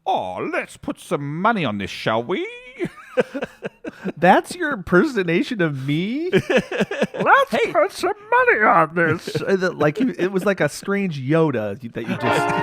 Oh, let's put some money on this, shall we? That's your impersonation of me? Let's put some money on this. It was like a strange Yoda that you just...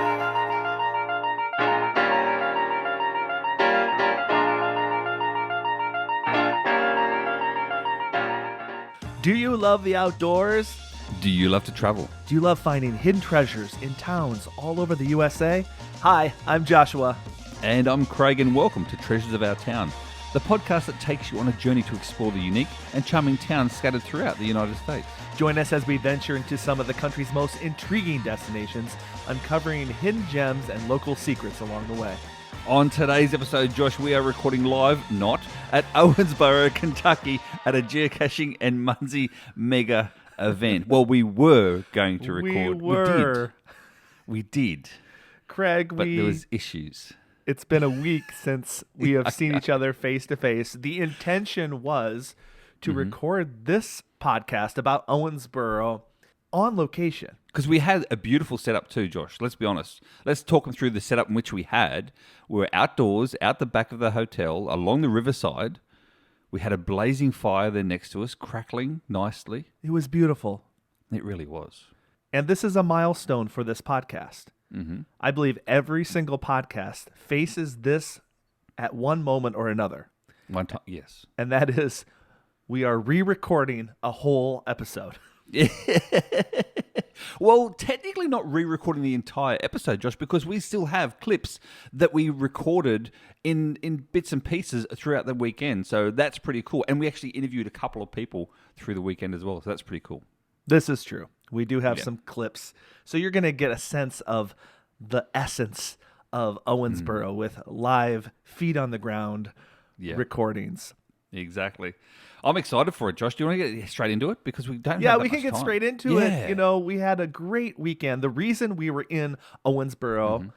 Do you love the outdoors? Do you love to travel? Do you love finding hidden treasures in towns all over the USA? Hi, I'm Joshua. And I'm Craig, and welcome to Treasures of Our Town, the podcast that takes you on a journey to explore the unique and charming towns scattered throughout the United States. Join us as we venture into some of the country's most intriguing destinations, uncovering hidden gems and local secrets along the way. On today's episode, Josh, we are recording live, not at Owensboro, Kentucky, at a geocaching and munzee mega event. Well, we were going to record. We did. Craig, but there was issues. It's been a week since we have seen each other face to face. The intention was to record this podcast about Owensboro on location. Because we had a beautiful setup too, Josh. Let's be honest. Let's talk them through the setup in which we had. We were outdoors, out the back of the hotel, along the riverside. We had a blazing fire there next to us, crackling nicely. It was beautiful. It really was. And this is a milestone for this podcast. Mm-hmm. I believe every single podcast faces this at one moment or another. One time, yes. And that is, we are re-recording a whole episode. Well, technically not re-recording the entire episode, Josh, because we still have clips that we recorded in bits and pieces throughout the weekend. So that's pretty cool. And we actually interviewed a couple of people through the weekend as well. So that's pretty cool. This is true. We do have some clips. So you're going to get a sense of the essence of Owensboro with live, feet on the ground recordings. Exactly. I'm excited for it, Josh. Do you want to get straight into it? Because we don't have Yeah, that we can much get time. straight into it. You know, we had a great weekend. The reason we were in Owensboro,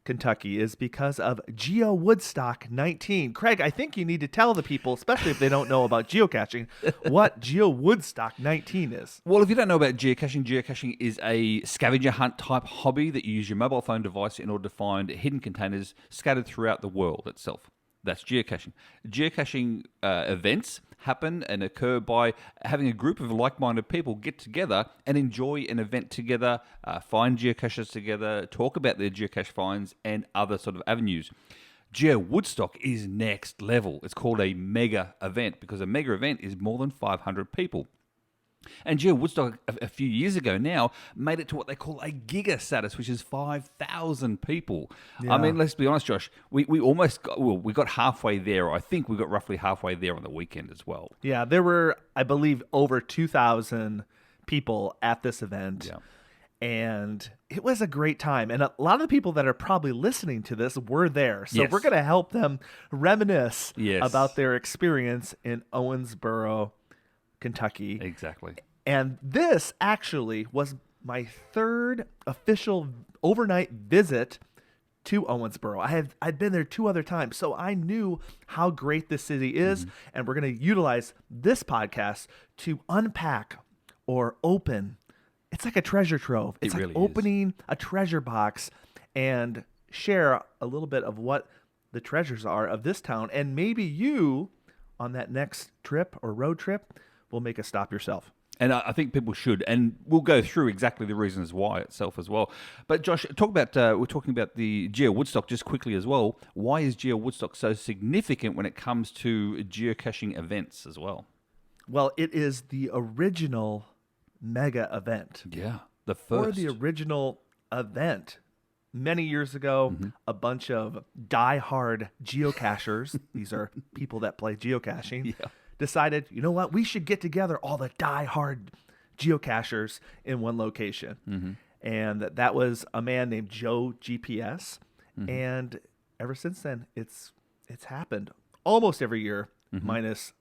Kentucky, is because of GeoWoodstock 19. Craig, I think you need to tell the people, especially if they don't know about geocaching, what GeoWoodstock 19 is. Well, if you don't know about geocaching is a scavenger hunt type hobby that you use your mobile phone device in order to find hidden containers scattered throughout the world itself. That's geocaching. Geocaching events happen and occur by having a group of like-minded people get together and enjoy an event together, find geocaches together, talk about their geocache finds, and other sort of avenues. GeoWoodstock is next level. It's called a mega event because a mega event is more than 500 people. And GeoWoodstock a few years ago now made it to what they call a giga status, which is 5,000 people. Yeah. I mean, let's be honest, Josh, we almost got halfway there. I think we got roughly halfway there on the weekend as well. Yeah, there were, I believe, over 2,000 people at this event. Yeah. And it was a great time. And a lot of the people that are probably listening to this were there. So we're going to help them reminisce about their experience in Owensboro, Kentucky. Exactly. And this actually was my third official overnight visit to Owensboro. I'd been there 2 other times, so I knew how great this city is, and we're going to utilize this podcast to unpack or open. It's like a treasure trove. It's like opening a treasure box and share a little bit of what the treasures are of this town, and maybe you, on that next trip or road trip, will make a stop yourself. And I think people should, and we'll go through exactly the reasons why itself as well. But Josh, we're talking about the GeoWoodstock just quickly as well. Why is GeoWoodstock so significant when it comes to geocaching events as well? Well, it is the original mega event. Yeah, the first. Or the original event. Many years ago, a bunch of die-hard geocachers, these are people that play geocaching, decided, you know what, we should get together all the die-hard geocachers in one location. And that was a man named Joe GPS. And ever since then, it's happened almost every year, minus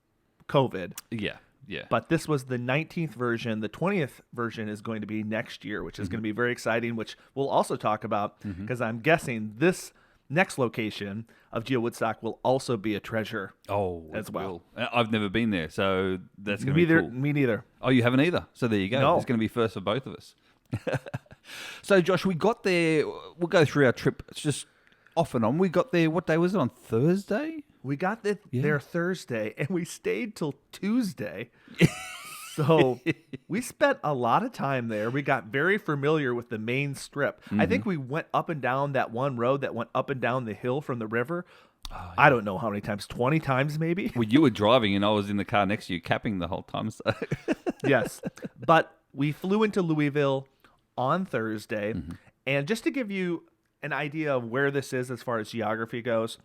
COVID. Yeah. Yeah. But this was the 19th version. The 20th version is going to be next year, which is going to be very exciting, which we'll also talk about because I'm guessing this next location of GeoWoodstock will also be a treasure as well. I've never been there, so that's going to be cool. Me neither. Oh, you haven't either? So there you go. No. It's going to be first for both of us. So, Josh, we got there. We'll go through our trip. It's just off and on. We got there, what day was it, on Thursday? We got there Thursday, and we stayed till Tuesday. So we spent a lot of time there. We got very familiar with the main strip. I think we went up and down that one road that went up and down the hill from the river. I don't know how many times, 20 times maybe. Well, you were driving and I was in the car next to you capping the whole time. So. Yes. But we flew into Louisville on Thursday. And just to give you an idea of where this is as far as geography goes,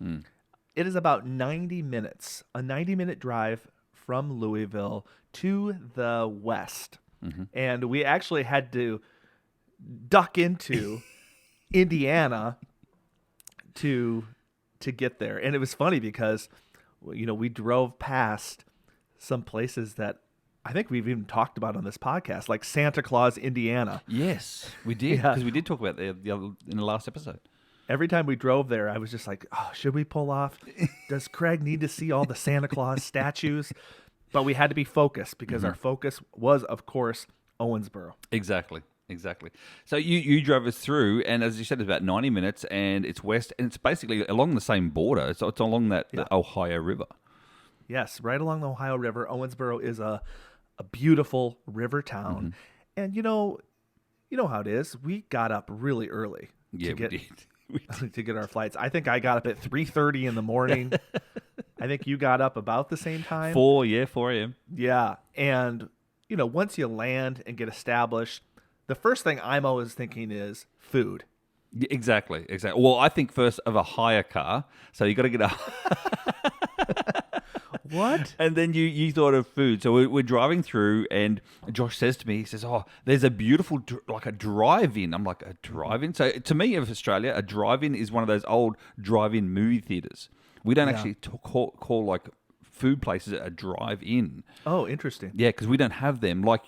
it is about 90 minutes, a 90-minute drive from Louisville to the west. And we actually had to duck into Indiana to get there. And it was funny because, we drove past some places that I think we've even talked about on this podcast, like Santa Claus, Indiana. Yes, we did, because we did talk about that in the last episode. Every time we drove there, I was just like, oh, should we pull off? Does Craig need to see all the Santa Claus statues? But we had to be focused because our focus was, of course, Owensboro. Exactly. So you drove us through, and as you said, it's about 90 minutes, and it's west, and it's basically along the same border. So it's along the Ohio River. Yes, right along the Ohio River. Owensboro is a beautiful river town. And you know how it is. We got up really early We did. to get our flights. I think I got up at 3:30 in the morning. I think you got up about the same time. 4 a.m. Yeah. And, once you land and get established, the first thing I'm always thinking is food. Yeah, exactly. Well, I think first of a hire car, so you got to get a... What? And then you thought of food. So we're driving through, and Josh says to me, he says, oh, there's a beautiful, like a drive-in. I'm like, a drive-in? So to me, of Australia, a drive-in is one of those old drive-in movie theaters. We don't actually call like food places a drive-in. Oh, interesting. Yeah, because we don't have them. Like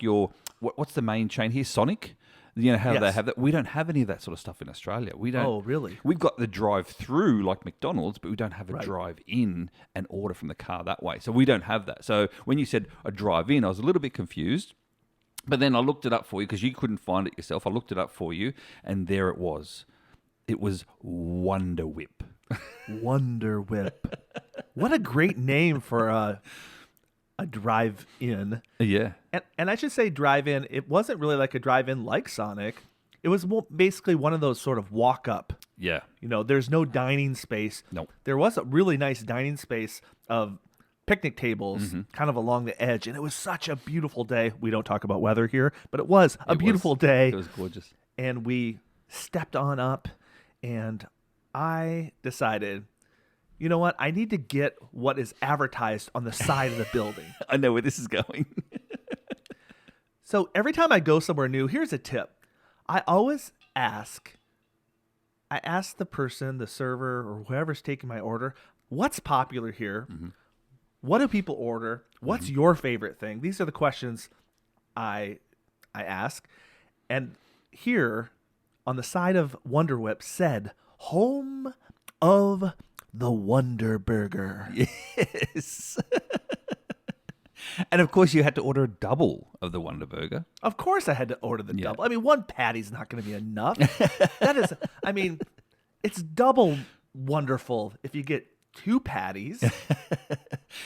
what's the main chain here? Sonic? You know how they have that? We don't have any of that sort of stuff in Australia. We don't. Oh, really? We've got the drive-through like McDonald's, but we don't have a drive-in and order from the car that way. So we don't have that. So when you said a drive-in, I was a little bit confused. But then I looked it up for you because you couldn't find it yourself. I looked it up for you, and there it was. It was Wonder Whip. Wonder Whip. What a great name for a drive-in. Yeah. And I should say drive-in, it wasn't really like a drive-in like Sonic. It was basically one of those sort of walk-up. Yeah. There's no dining space. Nope. There was a really nice dining space of picnic tables kind of along the edge, and it was such a beautiful day. We don't talk about weather here, but it was a beautiful day. It was gorgeous. And we stepped on up, and I decided, you know what? I need to get what is advertised on the side of the building. I know where this is going. So every time I go somewhere new, here's a tip. I always ask the person, the server, or whoever's taking my order, what's popular here? What do people order? What's your favorite thing? These are the questions I ask. And here on the side of Wonder Whip said, home of the Wonder Burger. Yes. And of course, you had to order a double of the Wonder Burger. Of course, I had to order the double. I mean, one patty's not going to be enough. It's double wonderful if you get 2 patties.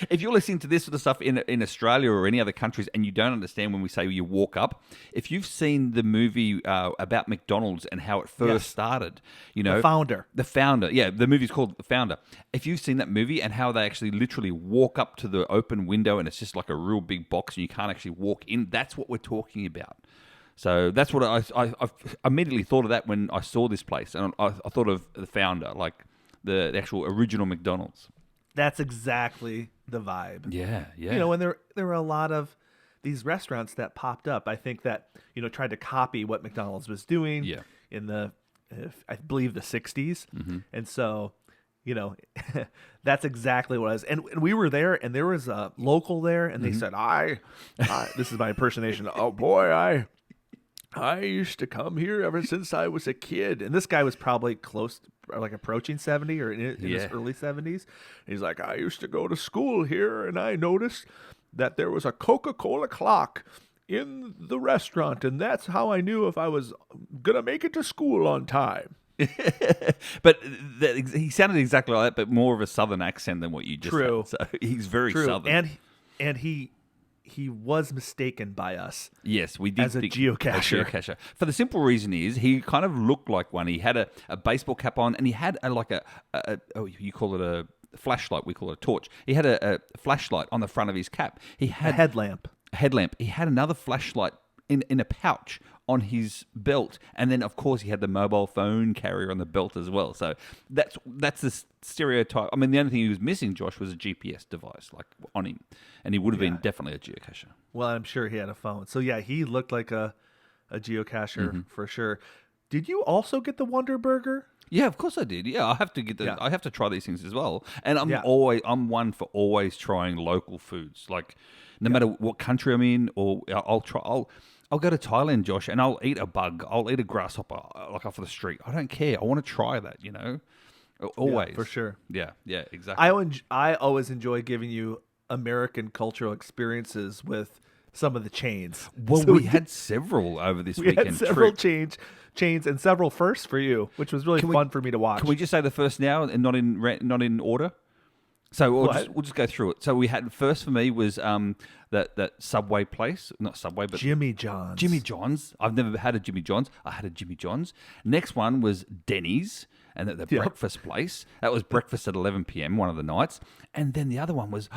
If you're listening to this sort of stuff in Australia or any other countries and you don't understand when we say you walk up, if you've seen the movie about McDonald's and how it first started, The Founder. The Founder. Yeah, the movie's called The Founder. If you've seen that movie and how they actually literally walk up to the open window and it's just like a real big box and you can't actually walk in, that's what we're talking about. So that's what I immediately thought of that when I saw this place. And I thought of The Founder, like the actual original McDonald's. That's exactly the vibe. Yeah. And there were a lot of these restaurants that popped up. I think that, tried to copy what McDonald's was doing in the, I believe, the 60s. And so, that's exactly what it was. And we were there, and there was a local there, and they said, I this is my impersonation. Oh, boy, I used to come here ever since I was a kid. And this guy was probably close, like approaching 70 or in his early 70s. He's like, I used to go to school here, and I noticed that there was a Coca-Cola clock in the restaurant, and that's how I knew if I was going to make it to school on time. But he sounded exactly like that, but more of a southern accent than what you just True. said. So he's very True. southern. And he was mistaken by us. Yes, we did As a think geocacher. a geocacher. For the simple reason is he kind of looked like one. He had a baseball cap on, and he had you call it a flashlight. We call it a torch. He had a flashlight on the front of his cap. He had A headlamp. He had another flashlight in a pouch on his belt, and then of course he had the mobile phone carrier on the belt as well. So that's the stereotype. I mean, the only thing he was missing, Josh, was a GPS device like on him, and he would have been definitely a geocacher. Well, I'm sure he had a phone. So yeah, he looked like a geocacher for sure. Did you also get the Wonder Burger? Yeah, of course I did. Yeah, I have to get I have to try these things as well. And I'm one for always trying local foods. Like no matter what country I'm in, or I'll go to Thailand, Josh, and I'll eat a bug. I'll eat a grasshopper like off of the street. I don't care. I want to try that. Always Yeah, for sure. Yeah, exactly. I always enjoy giving you American cultural experiences with some of the chains. Well, So we had several over this we weekend. had several trip. chains and several firsts for you, which was really fun for me to watch. Can we just say the first now and not in order? So we'll just go through it. So we had first for me was that Subway place, not Subway, but Jimmy John's. Jimmy John's. I've never had a Jimmy John's. I had a Jimmy John's. Next one was Denny's, and the breakfast place. That was breakfast at 11 p.m. one of the nights. And then the other one was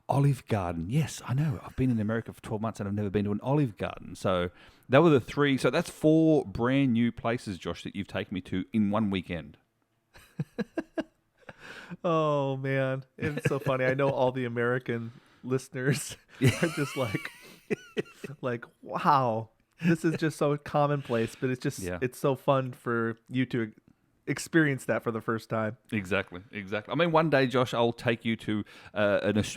Olive Garden. Yes, I know. I've been in America for 12 months and I've never been to an Olive Garden. So that were the three. So that's 4 brand new places, Josh, that you've taken me to in one weekend. Oh man, it's so funny. I know all the American listeners are just like, wow, this is just so commonplace, but it's so fun for you to experience that for the first time. Exactly. I mean, one day, Josh, I'll take you to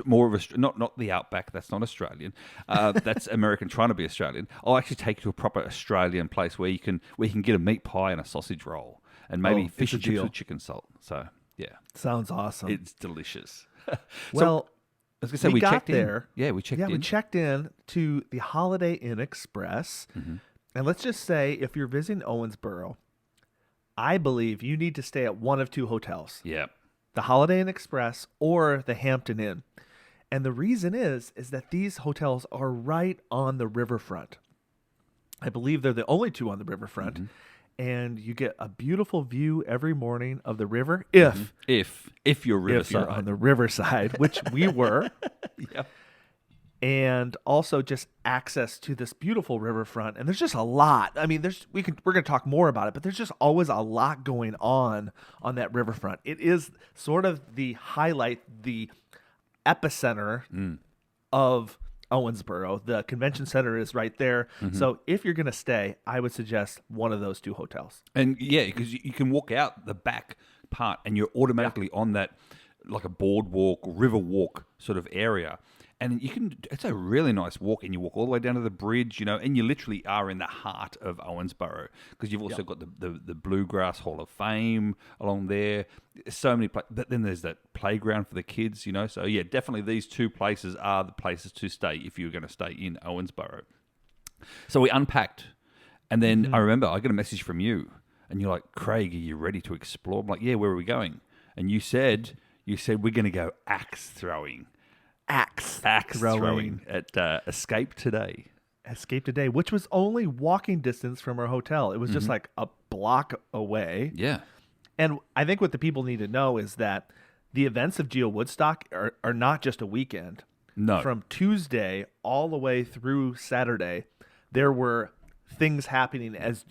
more of a not the Outback. That's not Australian. That's American trying to be Australian. I'll actually take you to a proper Australian place where you can get a meat pie and a sausage roll, and maybe fish and chips with chicken salt. So. Yeah. Sounds awesome. It's delicious. Well, I was going to say, we checked in. Yeah, we checked in. We checked in to the Holiday Inn Express. Mm-hmm. And let's just say, if you're visiting Owensboro, I believe you need to stay at one of 2 hotels. Yeah. The Holiday Inn Express or the Hampton Inn. And the reason is that these hotels are right on the riverfront. I believe they're the only 2 on the riverfront. Mm-hmm. And you get a beautiful view every morning of the river if you're on the riverside, which we were. Yep. And also just access to this beautiful riverfront. And there's just a lot. I mean, we're going to talk more about it, but there's just always a lot going on that riverfront. It is sort of the highlight, the epicenter of Owensboro. The convention center is right there. Mm-hmm. So if you're going to stay, I would suggest one of those 2 hotels. And yeah, because you can walk out the back part and you're automatically on that, like a boardwalk, river walk sort of area. And it's a really nice walk, and you walk all the way down to the bridge, and you literally are in the heart of Owensboro, because you've also got the Bluegrass Hall of Fame along there. So many places. But then there's that playground for the kids, So yeah, definitely these 2 places are the places to stay if you're going to stay in Owensboro. So we unpacked, and then I remember I got a message from you, and you're like, Craig, are you ready to explore? I'm like, yeah, where are we going? And you said we're going to go axe throwing. Axe throwing at Escape Today, which was only walking distance from our hotel. It was just like a block away. Yeah. And I think what the people need to know is that the events of GeoWoodstock are not just a weekend. No. From Tuesday all the way through Saturday, there were things happening as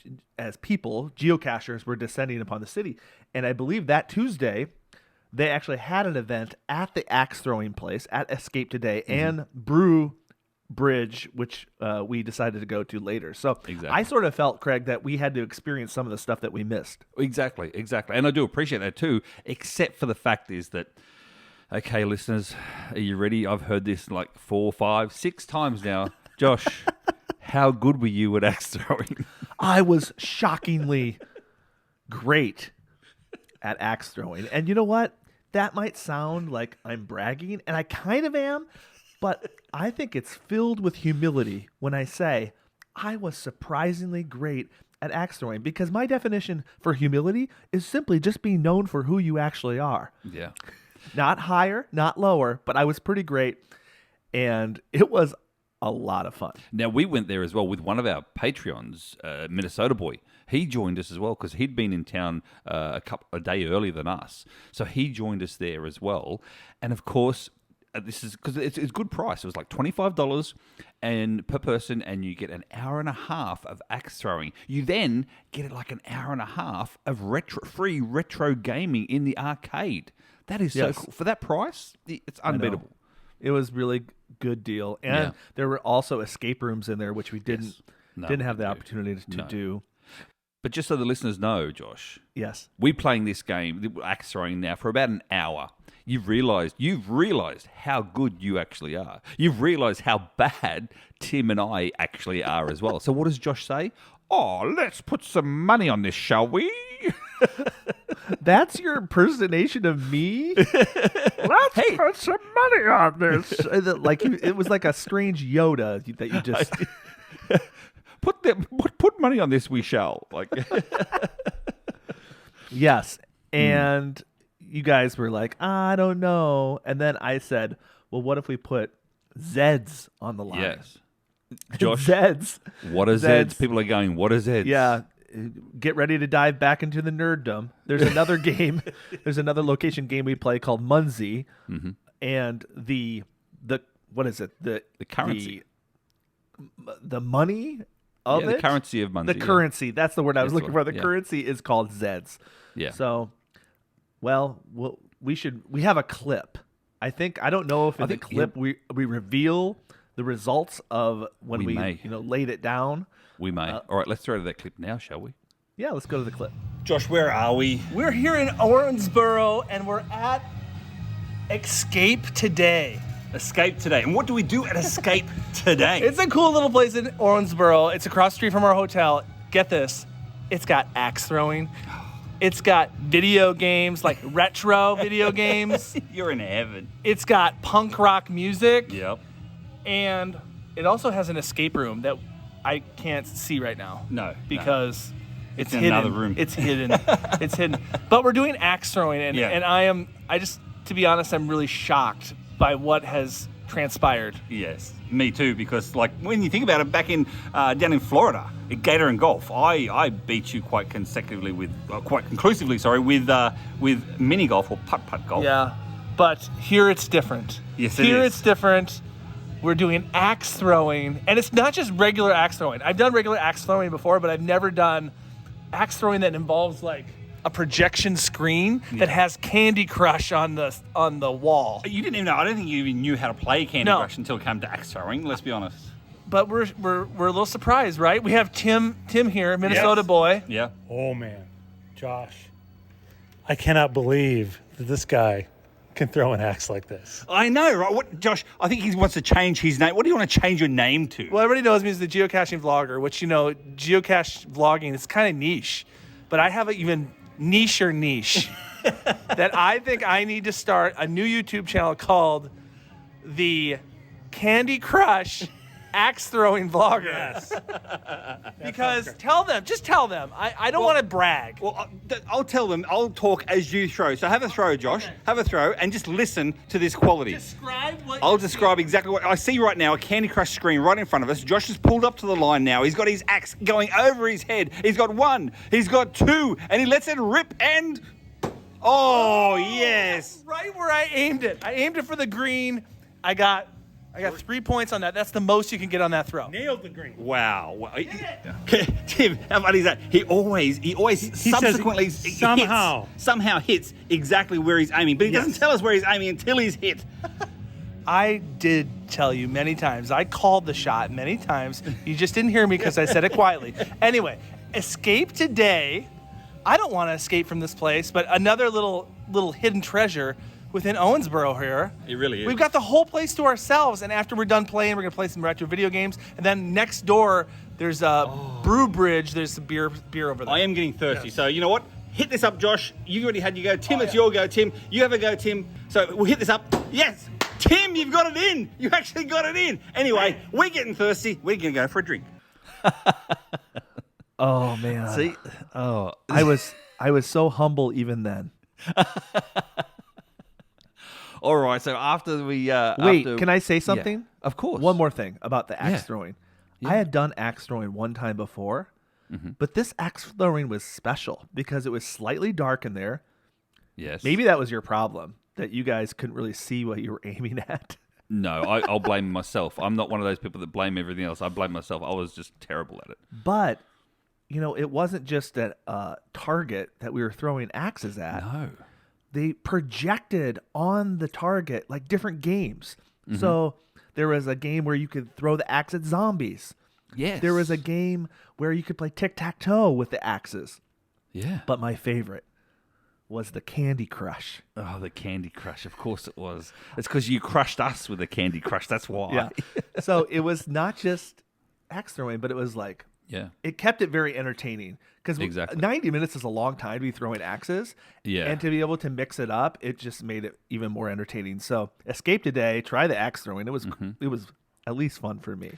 people, geocachers, were descending upon the city. And I believe that Tuesday, they actually had an event at the axe throwing place at Escape Today and Brew Bridge, which we decided to go to later. So exactly. I sort of felt, Craig, that we had to experience some of the stuff that we missed. Exactly. And I do appreciate that too, except for the fact is that, okay, listeners, are you ready? I've heard this like 4, 5, 6 times now. Josh, how good were you at axe throwing? I was shockingly great at axe throwing. And you know what? That might sound like I'm bragging, and I kind of am, but I think it's filled with humility when I say I was surprisingly great at axe throwing because my definition for humility is simply just being known for who you actually are. Yeah. Not higher, not lower, but I was pretty great, and it was a lot of fun. Now, we went there as well with one of our Patreons, Minnesota boy. He joined us as well because he'd been in town a day earlier than us. So he joined us there as well. And of course, this is because it's a good price. It was like $25 and per person, and you get an hour and a half of axe throwing. You then get like an hour and a half of free retro gaming in the arcade. That is so cool. For that price, it's unbeatable. It was really good deal. And there were also escape rooms in there, which we didn't have the opportunity to do. But just so the listeners know, Josh. Yes. We're playing this game, axe throwing now, for about an hour. You've realised how good you actually are. You've realised how bad Tim and I actually are as well. So what does Josh say? Oh, let's put some money on this, shall we? That's your impersonation of me? Let's put some money on this. It was like a strange Yoda that you just... Put money on this, we shall. Like, yes. And you guys were like, I don't know. And then I said, well, what if we put Zeds on the line? Yes. Josh, Zeds. What are Zeds? People are going, what are Zeds? Yeah. Get ready to dive back into the nerddom. There's another game. There's another location game we play called Munzee. Mm-hmm. And the what is it? The currency. The money of it? The currency of Munzee. The currency. That's the word I was looking for. The currency is called Zeds. Yeah. So, we have a clip. I don't know if in the clip we reveal the results of when we laid it down. We may. All right, let's throw to that clip now, shall we? Yeah, let's go to the clip. Josh, where are we? We're here in Owensboro, and we're at Escape Today. Escape Today. And what do we do at Escape Today? It's a cool little place in Owensboro. It's across the street from our hotel. Get this. It's got axe throwing. It's got video games, like retro video games. You're in heaven. It's got punk rock music. Yep. And it also has an escape room that I can't see right now. No. Because it's in hidden. Another room. It's hidden. It's hidden. But we're doing axe throwing, and to be honest, I'm really shocked by what has transpired. Yes, me too, because like when you think about it, back in down in Florida, at Gator and Golf, I beat you quite conclusively with mini golf or putt-putt golf. Yeah, but here it's different. Yes, it is. Here it's different. We're doing axe throwing, and it's not just regular axe throwing. I've done regular axe throwing before, but I've never done axe throwing that involves like a projection screen that has Candy Crush on the wall. You didn't even know. I don't think you even knew how to play Candy Crush until it came to axe throwing. Let's be honest. But we're a little surprised, right? We have Tim here, Minnesota boy. Yeah. Oh man, Josh, I cannot believe that this guy can throw an axe like this. I know, right? What, Josh? I think he wants to change his name. What do you want to change your name to? Well, everybody knows me as the Geocaching Vlogger, which geocache vlogging is kind of niche, but I have an even nicher niche that I think I need to start a new YouTube channel called the Candy Crush Axe Throwing Vlogger. Yes. Because just tell them. I don't want to brag. Well, I'll tell them. I'll talk as you throw. So have a throw, Josh. Okay. Have a throw and just listen to this quality. Describe what I'll describe exactly what I see right now. A Candy Crush screen right in front of us. Josh has pulled up to the line now. He's got his axe going over his head. He's got one. He's got two. And he lets it rip and... Oh, yes. Right where I aimed it. I aimed it for the green. I got 3 points on that. That's the most you can get on that throw. Nailed the green. Wow. Tim, how funny is that? He always subsequently somehow hits exactly where he's aiming, but he doesn't tell us where he's aiming until he's hit. I did tell you many times. I called the shot many times. You just didn't hear me because I said it quietly. Anyway, Escape Today. I don't want to escape from this place, but another little hidden treasure within Owensboro here. It really is. We've got the whole place to ourselves, and after we're done playing, we're going to play some retro video games, and then next door, there's a brew bridge. There's some beer over there. I am getting thirsty, so you know what? Hit this up, Josh. You already had your go. Tim, it's your go, Tim. You have a go, Tim. So we'll hit this up. Yes! Tim, you've got it in. You actually got it in. Anyway, we're getting thirsty. We're going to go for a drink. Oh man. See, I was so humble even then. all right. So after we Wait, after- can I say Yeah, something? of course. One more thing about the axe Yeah. throwing. Yeah. I had done axe throwing one time before, but this axe throwing was special because it was slightly dark in there. Yes. Maybe that was your problem, that you guys couldn't really see what you were aiming at. No, I'll blame myself. I'm not one of those people that blame everything else. I blame myself. I was just terrible at it. But, it wasn't just a target that we were throwing axes at. No. They projected on the target like different games. So there was a game where you could throw the axe at zombies. Yes. There was a game where you could play tic-tac-toe with the axes. Yeah. But my favorite was the Candy Crush. Oh, the Candy Crush. Of course it was. It's because you crushed us with the Candy Crush. That's why. Yeah. So it was not just axe throwing, but it was like, Yeah. it kept it very entertaining. Because Exactly. 90 minutes is a long time to be throwing axes. Yeah. And to be able to mix it up, it just made it even more entertaining. So escape today, try the axe throwing. It was at least fun for me.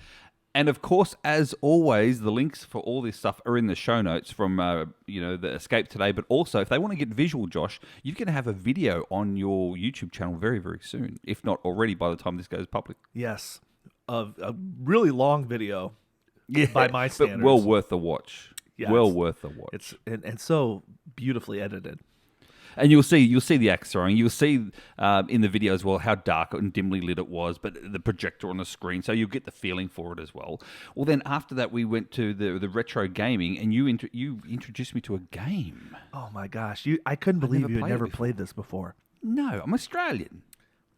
And of course, as always, the links for all this stuff are in the show notes from the Escape today. But also, if they want to get visual, Josh, you're going to have a video on your YouTube channel very, very soon, if not already by the time this goes public. Yes. A really long video Yeah, by my standards. but well worth the watch. Yes. Well worth the watch. It's and so beautifully edited. And you'll see the axe throwing. You'll see in the video as well how dark and dimly lit it was, but the projector on the screen, so you'll get the feeling for it as well. Well, then after that, we went to the retro gaming, and you introduced me to a game. Oh my gosh. I couldn't believe never you had played it never before. played this before. No, I'm Australian.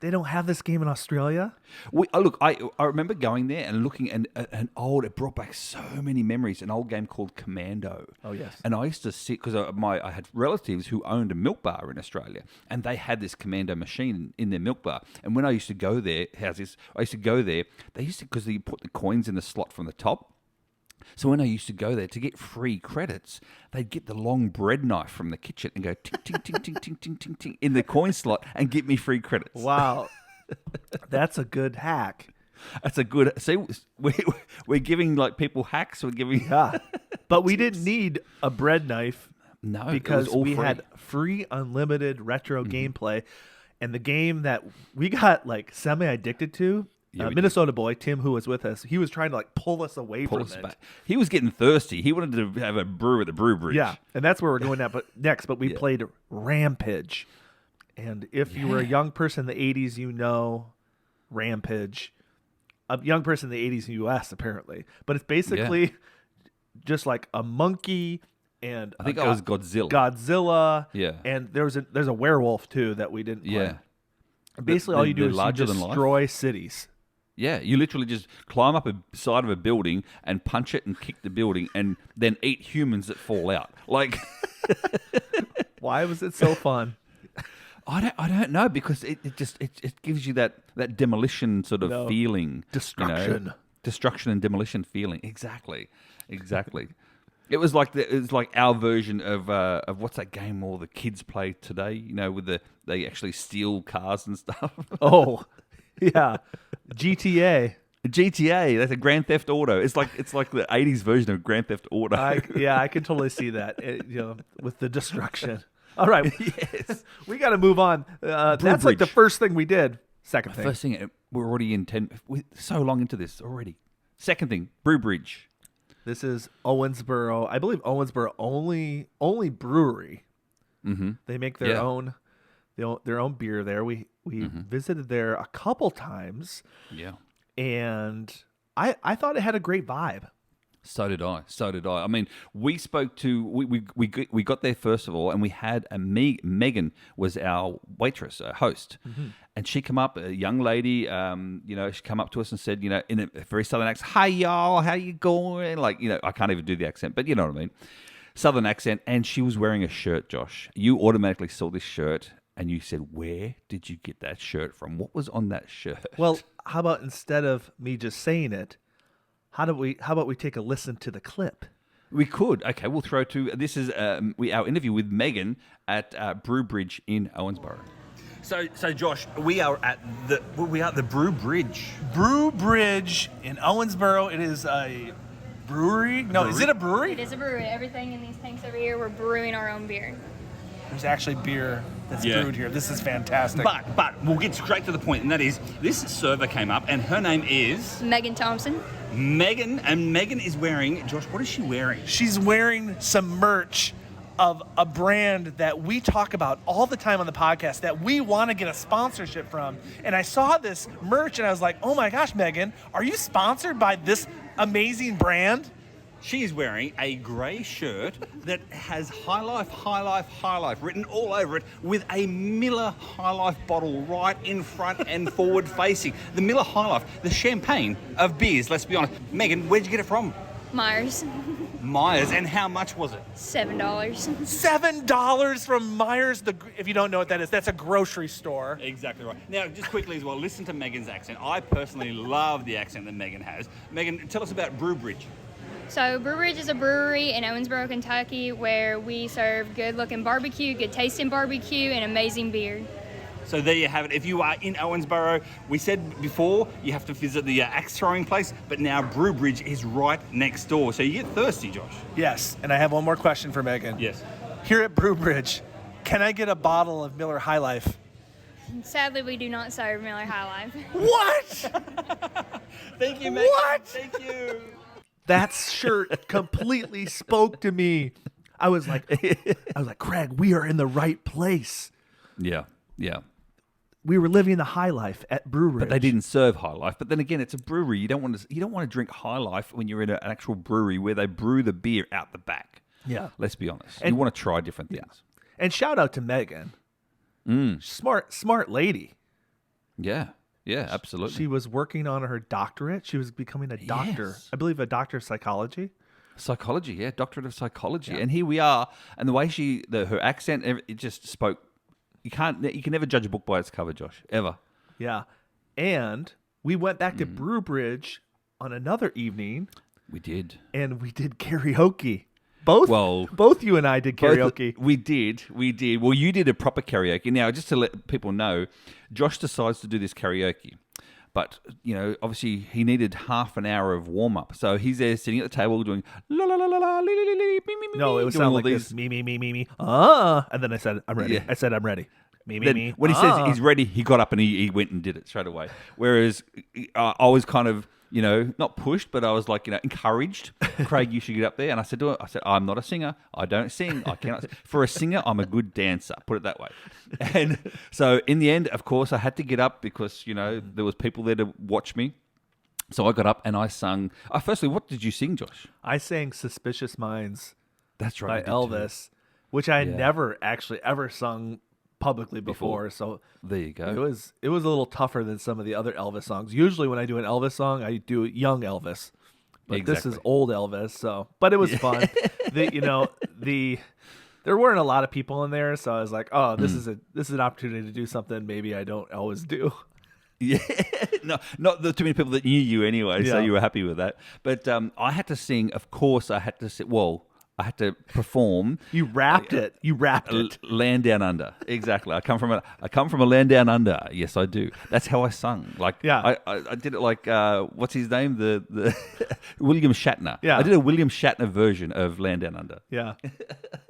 They don't have this game in Australia? I remember going there and looking and it brought back so many memories. An old game called Commando. Oh, yes. And I used to sit because I had relatives who owned a milk bar in Australia, and they had this Commando machine in their milk bar. And when I used to go there, they used to, because you put the coins in the slot from the top. So when I used to go there to get free credits, they'd get the long bread knife from the kitchen and go ting ting ting ting ting ting ting ting in the coin slot and get me free credits. Wow. That's a good hack. That's a good. See, we're giving like people hacks. We're giving. Yeah. But we didn't need a bread knife No, it was because all we free. had free unlimited retro gameplay. And the game that we got like semi-addicted to, Yeah, we did. Minnesota boy, Tim, who was with us, he was trying to like pull us away Pull from us it. back. He was getting thirsty. He wanted to have a brew at the brew bridge. Yeah, and that's where we're going at. But next, we played Rampage, and if you were a young person in the '80s, you know Rampage. A young person in the '80s in the U.S. apparently, but it's basically just like a monkey and I think that was Godzilla. Godzilla. Yeah. and there's a werewolf too that we didn't play. Yeah. And basically, all you do is you larger than life? destroy cities. Yeah, you literally just climb up a side of a building and punch it and kick the building and then eat humans that fall out. Like, Why was it so fun? I don't know, because it gives you that demolition sort of No. feeling. Destruction. Destruction and demolition feeling. Exactly. It was like our version of what's that game all the kids play today? You know, with they actually steal cars and stuff. Oh, yeah, GTA. GTA, that's a Grand Theft Auto. It's like the 80s version of Grand Theft Auto. I can totally see that. With the destruction. All right, Yes. we got to move on. That's like the Bridge. first thing we did. Second thing. First thing, we're already in 10. We're so long into this already. Second thing, Brew Bridge. This is Owensboro. I believe Owensboro only brewery. Mm-hmm. They make their Yeah. own their own beer there. We visited there a couple times, Yeah. and I thought it had a great vibe. So did I. I mean, we spoke to we got there first of all, and we had Megan was our waitress, host, and she come up, a young lady. She come up to us and said, in a very southern accent, "Hi y'all, how you going?" Like, I can't even do the accent, but you know what I mean, southern accent. And she was wearing a shirt. Josh, you automatically saw this shirt, and you said, "Where did you get that shirt from? What was on that shirt?" Well, how about instead of me just saying it, how about we take a listen to the clip? We could. Okay, we'll throw to this is our interview with Megan at Brew Bridge in Owensboro. So Josh, we are at the Brew Bridge. Brew Bridge in Owensboro. It is brewery? No, is it a brewery? It is a brewery. Everything in these tanks over here, we're brewing our own beer. There's actually beer that's Yeah. brewed here. This is fantastic. But we'll get straight to the point, and that is this server came up, and her name is Megan Thompson. Megan, and Megan is wearing, Josh, what is she wearing? She's wearing some merch of a brand that we talk about all the time on the podcast that we want to get a sponsorship from. And I saw this merch and I was like, oh my gosh, Megan, are you sponsored by this amazing brand? She is wearing a grey shirt that has High Life, High Life, High Life written all over it with a Miller High Life bottle right in front and forward facing. The Miller High Life, the champagne of beers, let's be honest. Megan, where'd you get it from? Myers. Myers, and how much was it? $7. $7 from Myers. If you don't know what that is, that's a grocery store. Exactly right. Now, just quickly as well, listen to Megan's accent. I personally love the accent that Megan has. Megan, tell us about Brewbridge. So Brewbridge is a brewery in Owensboro, Kentucky, where we serve good-looking barbecue, good tasting barbecue, and amazing beer. So there you have it. If you are in Owensboro, we said before you have to visit the axe throwing place, but now Brewbridge is right next door. So you get thirsty, Josh. Yes, and I have one more question for Megan. Yes. Here at Brewbridge, can I get a bottle of Miller High Life? Sadly, we do not serve Miller High Life. What? Thank you, Megan. What? Thank you. That shirt completely spoke to me. I was like, Craig, we are in the right place. Yeah, yeah. We were living the high life at Brewery. But they didn't serve High Life. But then again, it's a brewery. You don't want to drink High Life when you're in an actual brewery where they brew the beer out the back. Yeah. Let's be honest. And- you want to try different things. And shout out to Megan. Smart lady. Yeah. Yeah, absolutely. She was working on her doctorate. She was becoming a doctor. Yes. I believe a doctor of psychology. Psychology, yeah, doctorate of psychology, and here we are. And the way her accent, it just spoke. You can never judge a book by its cover, Josh, ever. Yeah. And we went back to Brewbridge on another evening We did. and we did karaoke. Both you and I did Both- karaoke. we did. Well, you did a proper karaoke. Now, just to let people know, Josh decides to do this karaoke. But, obviously he needed half an hour of warm-up. So he's there sitting at the table doing la la la la la li, li, li, li, me, me, me, No, it was doing sound all like these. this. Me. And then I said, I'm ready. Yeah. I said, I'm ready. Me. Then when he says he's ready, he got up and he went and did it straight away. Whereas I was kind of, not pushed, but I was like, encouraged. Craig, you should get up there. And I said to him, I'm not a singer. I don't sing. I cannot. For a singer, I'm a good dancer. Put it that way. And so in the end, of course, I had to get up because, there was people there to watch me. So I got up and I sung. Firstly, what did you sing, Josh? I sang Suspicious Minds That's right. by you did too. Elvis, which I had Yeah. never actually ever sung publicly before. So There you go. it was a little tougher than some of the other Elvis songs. Usually when I do an Elvis song, I do young Elvis. But this is Exactly. old Elvis, but it was fun. There weren't a lot of people in there, so I was like, "Oh, this is an opportunity to do something maybe I don't always do." Yeah, no, not too many people that knew you anyway, so Yeah. you were happy with that. But I had to sing, of course. I had to sit. Well, I had to perform. You rapped it. Land Down Under. Exactly. I come from a land down under. Yes, I do. That's how I sung. Like, Yeah. I did it like what's his name? The William Shatner. Yeah. I did a William Shatner version of Land Down Under. Yeah,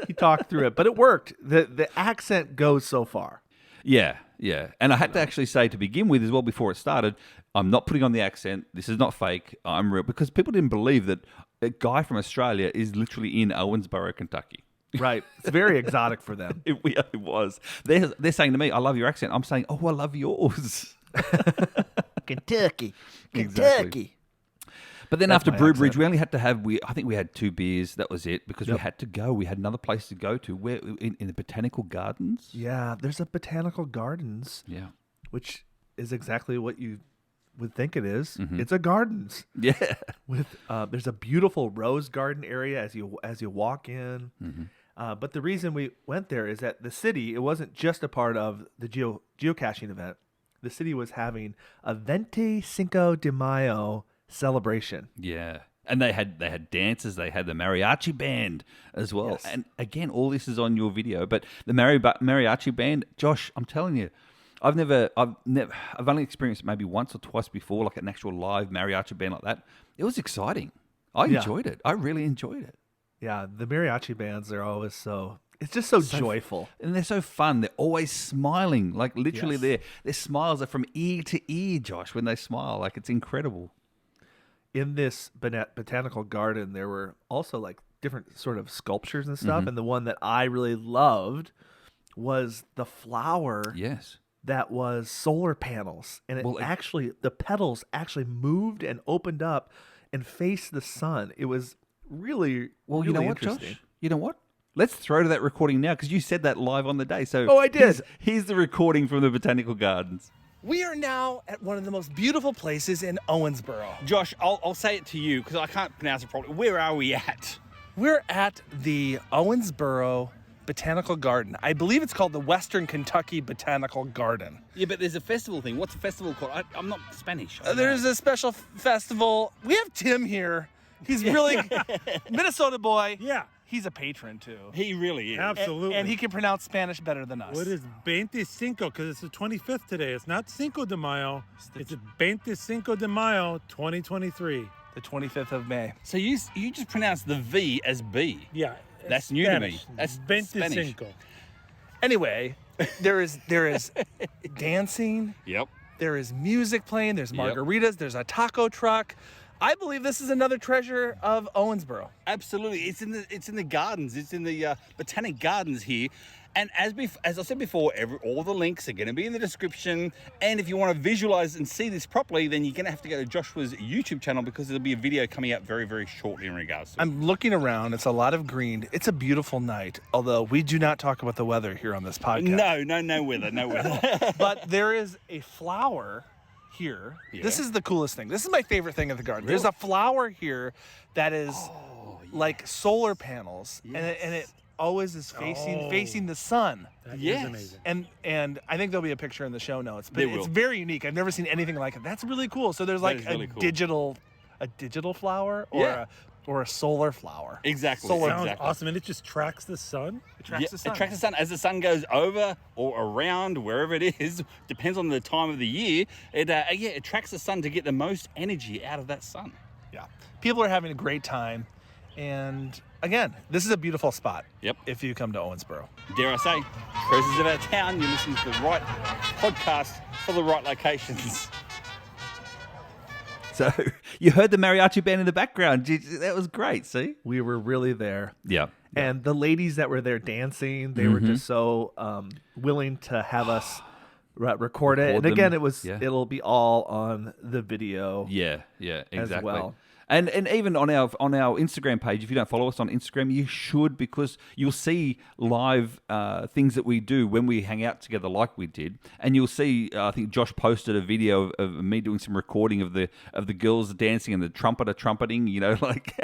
he talked through it, but it worked. The accent goes so far. Yeah, yeah. And I had to actually say to begin with as well before it started, I'm not putting on the accent. This is not fake. I'm real. Because people didn't believe that a guy from Australia is literally in Owensboro, Kentucky. Right, it's very exotic for them. It was. They're saying to me, I love your accent. I'm saying, oh, I love yours. Kentucky. Exactly. But then That's after my Brewbridge, accent. we only had to have, I think we had 2 beers. That was it because we had to go. We had another place to go to where in the Botanical Gardens. Yeah, there's a botanical gardens, Yeah. which is exactly what you would think it is. Mm-hmm. It's a gardens Yeah. with there's a beautiful rose garden area as you walk in. Mm-hmm. But the reason we went there is that the city, it wasn't just a part of the geocaching event. The city was having a 25 de Mayo celebration. Yeah. And they had dancers, they had the mariachi band as well. Yes. And again, all this is on your video. But the mariachi band, Josh, I'm telling you, I've only experienced it maybe once or twice before, like an actual live mariachi band like that. It was exciting. I Yeah. enjoyed it. I really enjoyed it. Yeah, the mariachi bands are always it's just so joyful. And they're so fun. They're always smiling. Like literally Yes. their smiles are from ear to ear, Josh, when they smile. Like it's incredible. In this botanical garden, there were also like different sort of sculptures and stuff. And the one that I really loved was the flower Yes. that was solar panels. And the petals actually moved and opened up and faced the sun. It was really, Well, really you know what, interesting. Josh? You know what? Let's throw to that recording now because you said that live on the day. So Oh, I did. Here's the recording from the Botanical Gardens. We are now at one of the most beautiful places in Owensboro. Josh, I'll say it to you because I can't pronounce it properly. Where are we at? We're at the Owensboro Botanical Garden. I believe it's called the Western Kentucky Botanical Garden. Yeah, but there's a festival thing. What's the festival called? I'm not Spanish. I don't There's know. a special festival. We have Tim here. He's really Minnesota boy. Yeah, He's a patron too. He really is. absolutely. And he can pronounce Spanish better than us. What is 25? Because it's the 25th today. It's not Cinco de Mayo. It's 25 de Mayo, 2023. the 25th of May? So you just pronounce the V as B. Yeah. That's new to me. That's Spanish. 25. Anyway, there is dancing. Yep. There is music playing. There's Yep. margaritas. There's a taco truck. I believe this is another treasure of Owensboro. Absolutely, it's in the gardens. It's in the botanic gardens here, and as I said before, all the links are going to be in the description. And if you want to visualize and see this properly, then you're going to have to go to Joshua's YouTube channel because there'll be a video coming out very, very shortly in regards to it. I'm looking around. It's a lot of green. It's a beautiful night, although we do not talk about the weather here on this podcast. No weather, no weather. But there is a flower here. Yeah. This is the coolest thing. This is my favorite thing of the garden. There's a flower here that is like solar panels, and it always is facing the sun. That is Yes. amazing. And I think there'll be a picture in the show notes. But There it's will. very unique. I've never seen anything like it. That's really cool. So there's like is really cool. a digital flower or a solar flower. Exactly. Solar- Sounds exactly. awesome. And it just tracks the sun. It tracks the sun. It tracks the sun. As the sun goes over or around, wherever it is, depends on the time of the year, it tracks the sun to get the most energy out of that sun. Yeah. People are having a great time. And again, this is a beautiful spot. Yep. If you come to Owensboro. Dare I say, treasures of our town, you're listening to the right podcast for the right locations. So you heard the mariachi band in the background. That was great. See? We were really there. Yeah. And the ladies that were there dancing, they were just so willing to have us record it. Record And them. again, Yeah. it'll be all on the video. Yeah, exactly. well. And even on our Instagram page, if you don't follow us on Instagram, you should, because you'll see live things that we do when we hang out together, like we did. And you'll see, I think Josh posted a video of me doing some recording of the girls dancing and the trumpeter trumpeting, like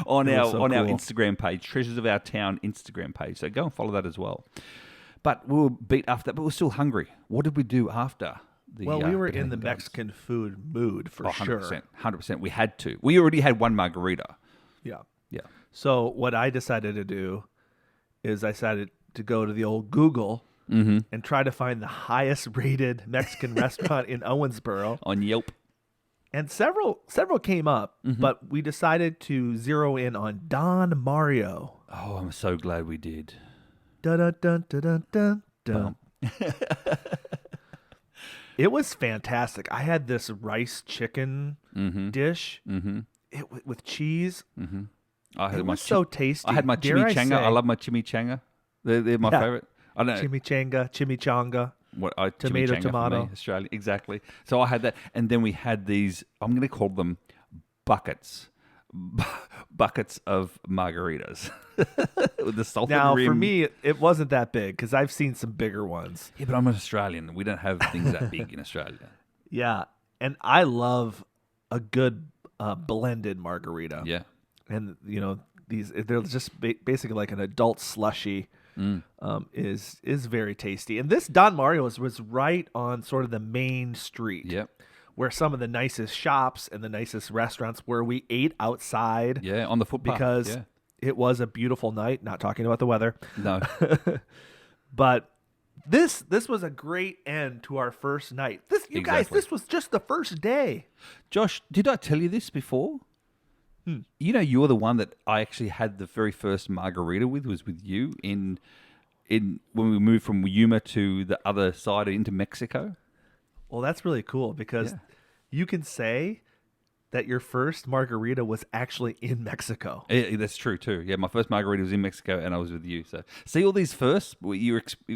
on It our was so our cool. Instagram page, Treasures of Our Town Instagram page. So go and follow that as well. But we were beat after that, but we were still hungry. What did we do after? Well, we were in the Botanical Gardens? Mexican food mood for sure. 100%. We had to. We already had one margarita. Yeah. Yeah. So what I decided to do is I decided to go to the old Google and try to find the highest rated Mexican restaurant in Owensboro. On Yelp. And several came up, but we decided to zero in on Don Mario. Oh, I'm so glad we did. Dun, dun, dun, dun, dun, dun. It was fantastic. I had this rice chicken dish with cheese. I had It my was so tasty. I had my Dare I chimichanga. I, say- love my chimichanga. They're my Yeah. favorite. I don't know. Chimichanga. Tomato, chimichanga for tomato. me, Australia, exactly. So I had that, and then we had these. I'm going to call them buckets, buckets of margaritas with the salted Now, rim. for me, it wasn't that big because I've seen some bigger ones. yeah, but I'm an Australian. We don't have things that big in Australia. Yeah, and I love a good blended margarita. Yeah, And they're just basically like an adult slushy. Is very tasty. And this Don Mario's was right on sort of the main street. Yep. Where some of the nicest shops and the nicest restaurants where we ate outside. Yeah, on the footpath. Because yeah. it was a beautiful night, not talking about the weather. No. But this was a great end to our first night. Guys, Exactly. this was just the first day. Josh, did I tell you this before? You know, you're the one that I actually had the very first margarita was with you in when we moved from Yuma to the other side into Mexico. Well, that's really cool because you can say that your first margarita was actually in Mexico. Yeah, that's true too. Yeah, my first margarita was in Mexico, and I was with you. So see all these firsts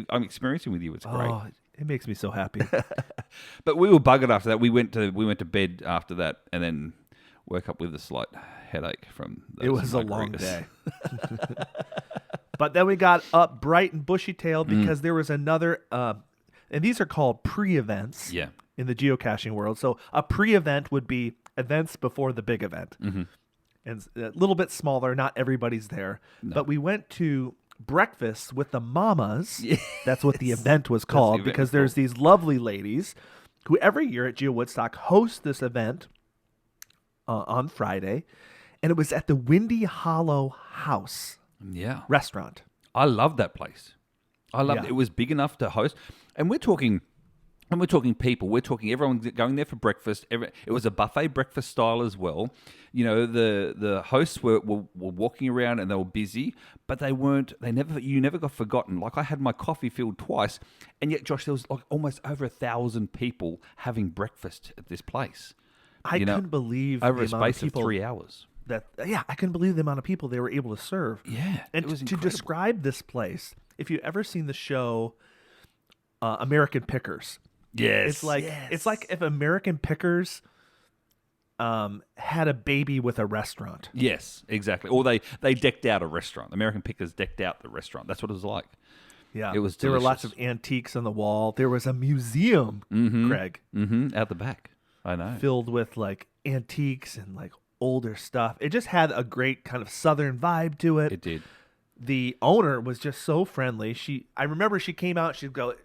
I'm experiencing with you. It's great. Oh, it makes me so happy. But we were buggered after that. We went to bed after that, and then woke up with a slight headache from those It was margaritas. a long day. But then we got up bright and bushy-tailed because there was another, and these are called pre-events in the geocaching world. So a pre-event would be events before the big event. And a little bit smaller, not everybody's there. No. But we went to breakfast with the mamas. That's what the event was called because there's these lovely ladies who every year at GeoWoodstock host this event on Friday. And it was at the Windy Hollow House restaurant. I love that place. I loved it. It was big enough to host. And we're talking people. We're talking everyone going there for breakfast. It was a buffet breakfast style as well. You know, the hosts were walking around and they were busy, but you never got forgotten. Like I had my coffee filled twice, and yet, Josh, there was like almost over 1,000 people having breakfast at this place. I couldn't believe over the a amount space of people of 3 hours. I couldn't believe the amount of people they were able to serve. Yeah, and it was to incredible. describe this place, if you've ever seen the show American Pickers, Yes, it's like if American Pickers had a baby with a restaurant. Yes, exactly. Or they decked out a restaurant. American Pickers decked out the restaurant. That's what it was like. Yeah, it was. There were lots delicious. of antiques on the wall. There was a museum, Craig, Out the back. I know. filled with like antiques and like older stuff. It just had a great kind of southern vibe to it. It did. The owner was just so friendly. I remember she came out. She'd go,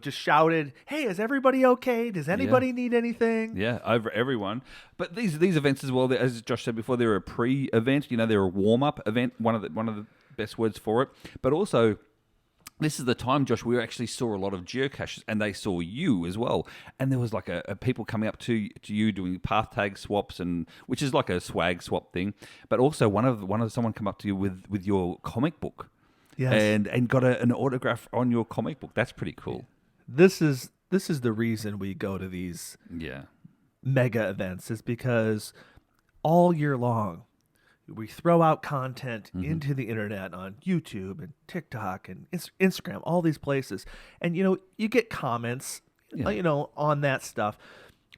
just shouted, "Hey, is everybody okay? Does anybody need anything?" Yeah, over everyone. But these events as well, as Josh said before, they're a pre-event. They're a warm-up event. One of the best words for it. But also, this is the time, Josh, we actually saw a lot of geocaches, and they saw you as well. And there was like a people coming up to you doing path tag swaps, and which is like a swag swap thing. But also someone come up to you with your comic book. Yes. And got an autograph on your comic book. That's pretty cool. This is the reason we go to these mega events, is because all year long we throw out content into the internet on YouTube and TikTok and Instagram, all these places. And, you get comments, on that stuff.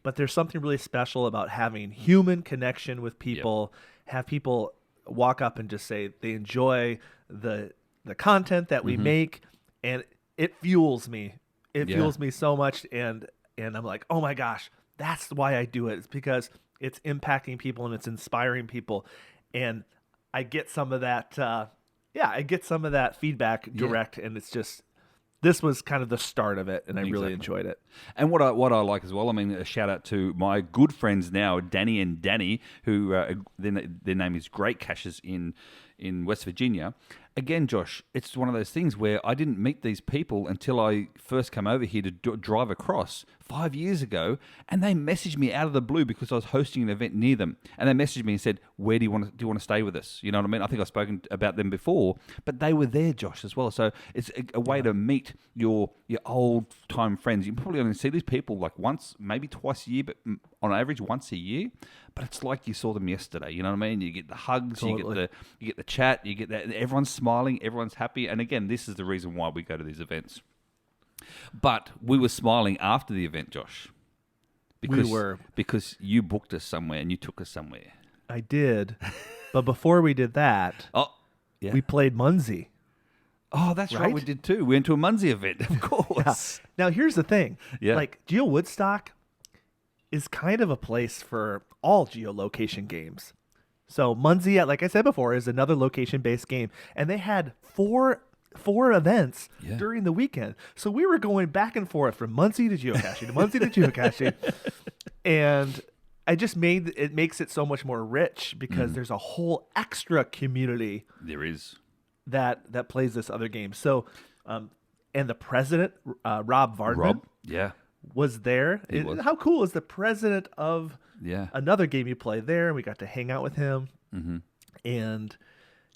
But there's something really special about having human connection with people, have people walk up and just say they enjoy the content that we make, and it fuels me. It fuels me so much, and I'm like, oh my gosh, that's why I do it. It's because it's impacting people and it's inspiring people, and I get some of that. I get some of that feedback direct, and it's just. This was kind of the start of it, and I really enjoyed it. And what I like as well, I mean, a shout out to my good friends now, Danny and Danny, who their name is Great Caches in West Virginia. Again, Josh, it's one of those things where I didn't meet these people until I first came over here to drive across 5 years ago, and they messaged me out of the blue because I was hosting an event near them, and they messaged me and said, "Where do you want to stay with us?" You know what I mean? I think I've spoken about them before, but they were there, Josh, as well. So it's a way to meet your old time friends. You probably only see these people like once, maybe twice a year, but on average once a year. But it's like you saw them yesterday. You know what I mean? You get the hugs, Totally. you get the chat, you get that. Everyone's smiling, everyone's happy. And again, this is the reason why we go to these events. But we were smiling after the event, Josh. Because you booked us somewhere and you took us somewhere. I did, but before we did that, we played munzee. Oh, that's right. We did too. We went to a munzee event, of course. Now, here's the thing. Yeah. Like, GeoWoodstock is kind of a place for all geolocation games. So munzee, like I said before, is another location-based game, and they had four events during the weekend. So we were going back and forth from munzee to geocaching, to munzee to geocaching, and I just makes it so much more rich because there's a whole extra community. There is. That plays this other game. So, and the president, Rob Vardman, was there. How cool is the president of another game you play there? And we got to hang out with him. And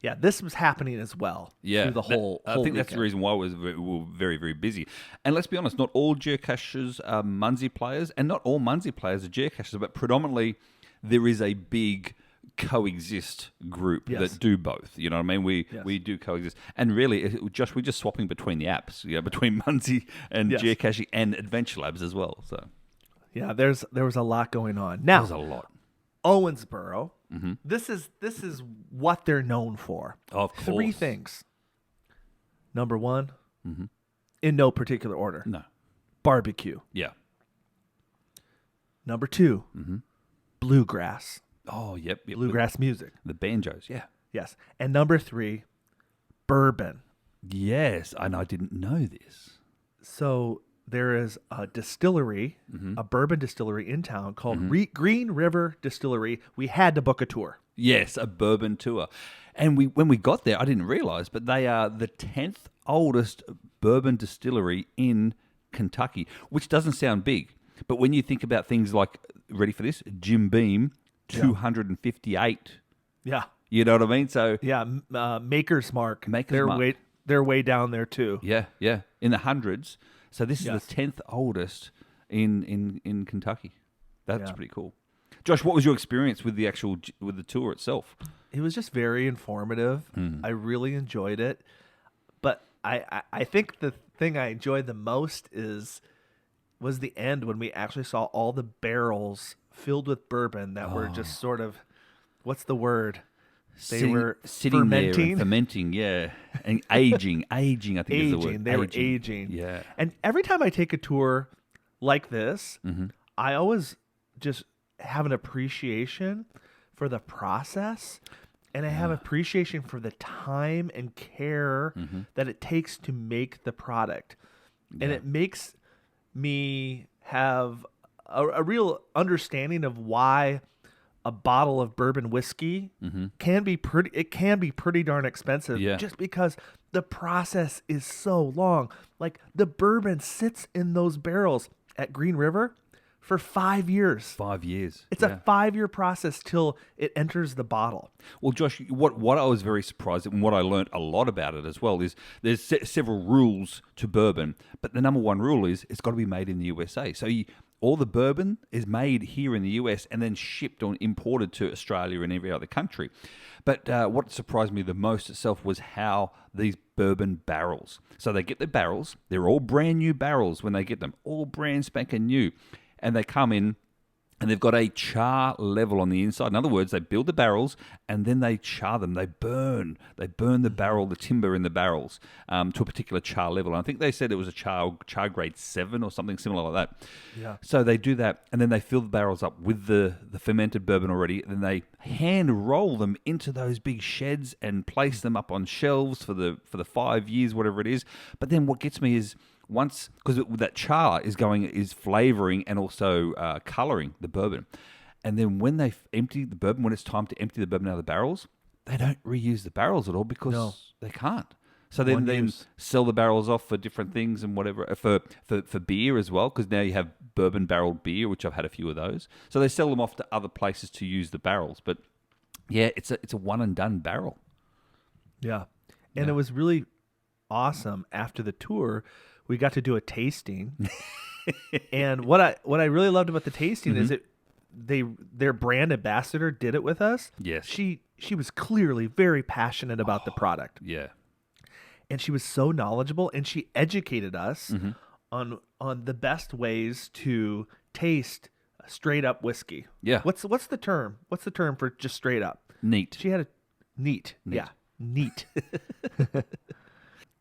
yeah, this was happening as well. Yeah, through the whole. I think that's the weekend. reason why we were very, very busy. And let's be honest, not all geocachers are munzee players, and not all munzee players are geocachers, but predominantly there is a big coexist group Yes. that do both. You know what I mean? We do coexist, and really, we're just swapping between the apps. Between munzee and Yes. geocaching and Adventure Labs as well. So Yeah, there was a lot going on. Now, there's a lot. Owensboro. This is what they're known for. Of Three course. things. Number one, in no particular order, No. barbecue. Yeah. Number 2, bluegrass. Oh, yep. Bluegrass music. The banjos. Yeah. Yes. And number 3, bourbon. Yes, and I didn't know this. So there is a distillery, a bourbon distillery in town called Green River Distillery. We had to book a tour. Yes, a bourbon tour. And when we got there, I didn't realize, but they are the 10th oldest bourbon distillery in Kentucky, which doesn't sound big. But when you think about things like, ready for this, Jim Beam, 258. Yeah. You know what I mean? So Yeah. Maker's Mark. Maker's Mark. They're way down there too. yeah, in the hundreds. So this Yes. is the 10th oldest in Kentucky. That's Yeah. pretty cool. Josh, what was your experience with with the tour itself? It was just very informative. I really enjoyed it. But I think the thing I enjoyed the most was the end when we actually saw all the barrels filled with bourbon that were just sort of, what's the word? They were sitting fermenting. there and fermenting, yeah, and aging. I think is the word. They were aging. Yeah. And every time I take a tour like this, I always just have an appreciation for the process, and I have appreciation for the time and care that it takes to make the product. And it makes me have a real understanding of why a bottle of bourbon whiskey can be pretty darn expensive, Yeah. just because the process is so long. Like, the bourbon sits in those barrels at Green River for 5 years. 5 years. It's a 5-year process till it enters the bottle. Well, Josh, what I was very surprised at, and what I learned a lot about it as well, is there's several rules to bourbon, but the number one rule is it's got to be made in the USA. So all the bourbon is made here in the US and then shipped or imported to Australia and every other country. But what surprised me the most itself was how these bourbon barrels. So they get the barrels, they're all brand new barrels when they get them, all brand spanking new. And they come in and they've got a char level on the inside. In other words, they build the barrels and then they char them. They burn the barrel, the timber in the barrels to a particular char level. And I think they said it was a char grade 7 or something similar like that. Yeah. So they do that, and then they fill the barrels up with the fermented bourbon already. Then they hand roll them into those big sheds and place them up on shelves for the 5 years, whatever it is. But then what gets me is, once, because that char is flavoring and also coloring the bourbon, and then when they empty the bourbon, when it's time to empty the bourbon out of the barrels, they don't reuse the barrels at all because they can't. So then sell the barrels off for different things and whatever, for beer as well, because now you have bourbon barreled beer, which I've had a few of those. So they sell them off to other places to use the barrels. But yeah, it's a one and done barrel. Yeah. And it was really awesome. After the tour, we got to do a tasting. And what I really loved about the tasting is their brand ambassador did it with us. Yes. She was clearly very passionate about the product. Yeah. And she was so knowledgeable, and she educated us on the best ways to taste straight up whiskey. Yeah. What's the term? What's the term for just straight up? Neat. She had a neat. Yeah. Neat.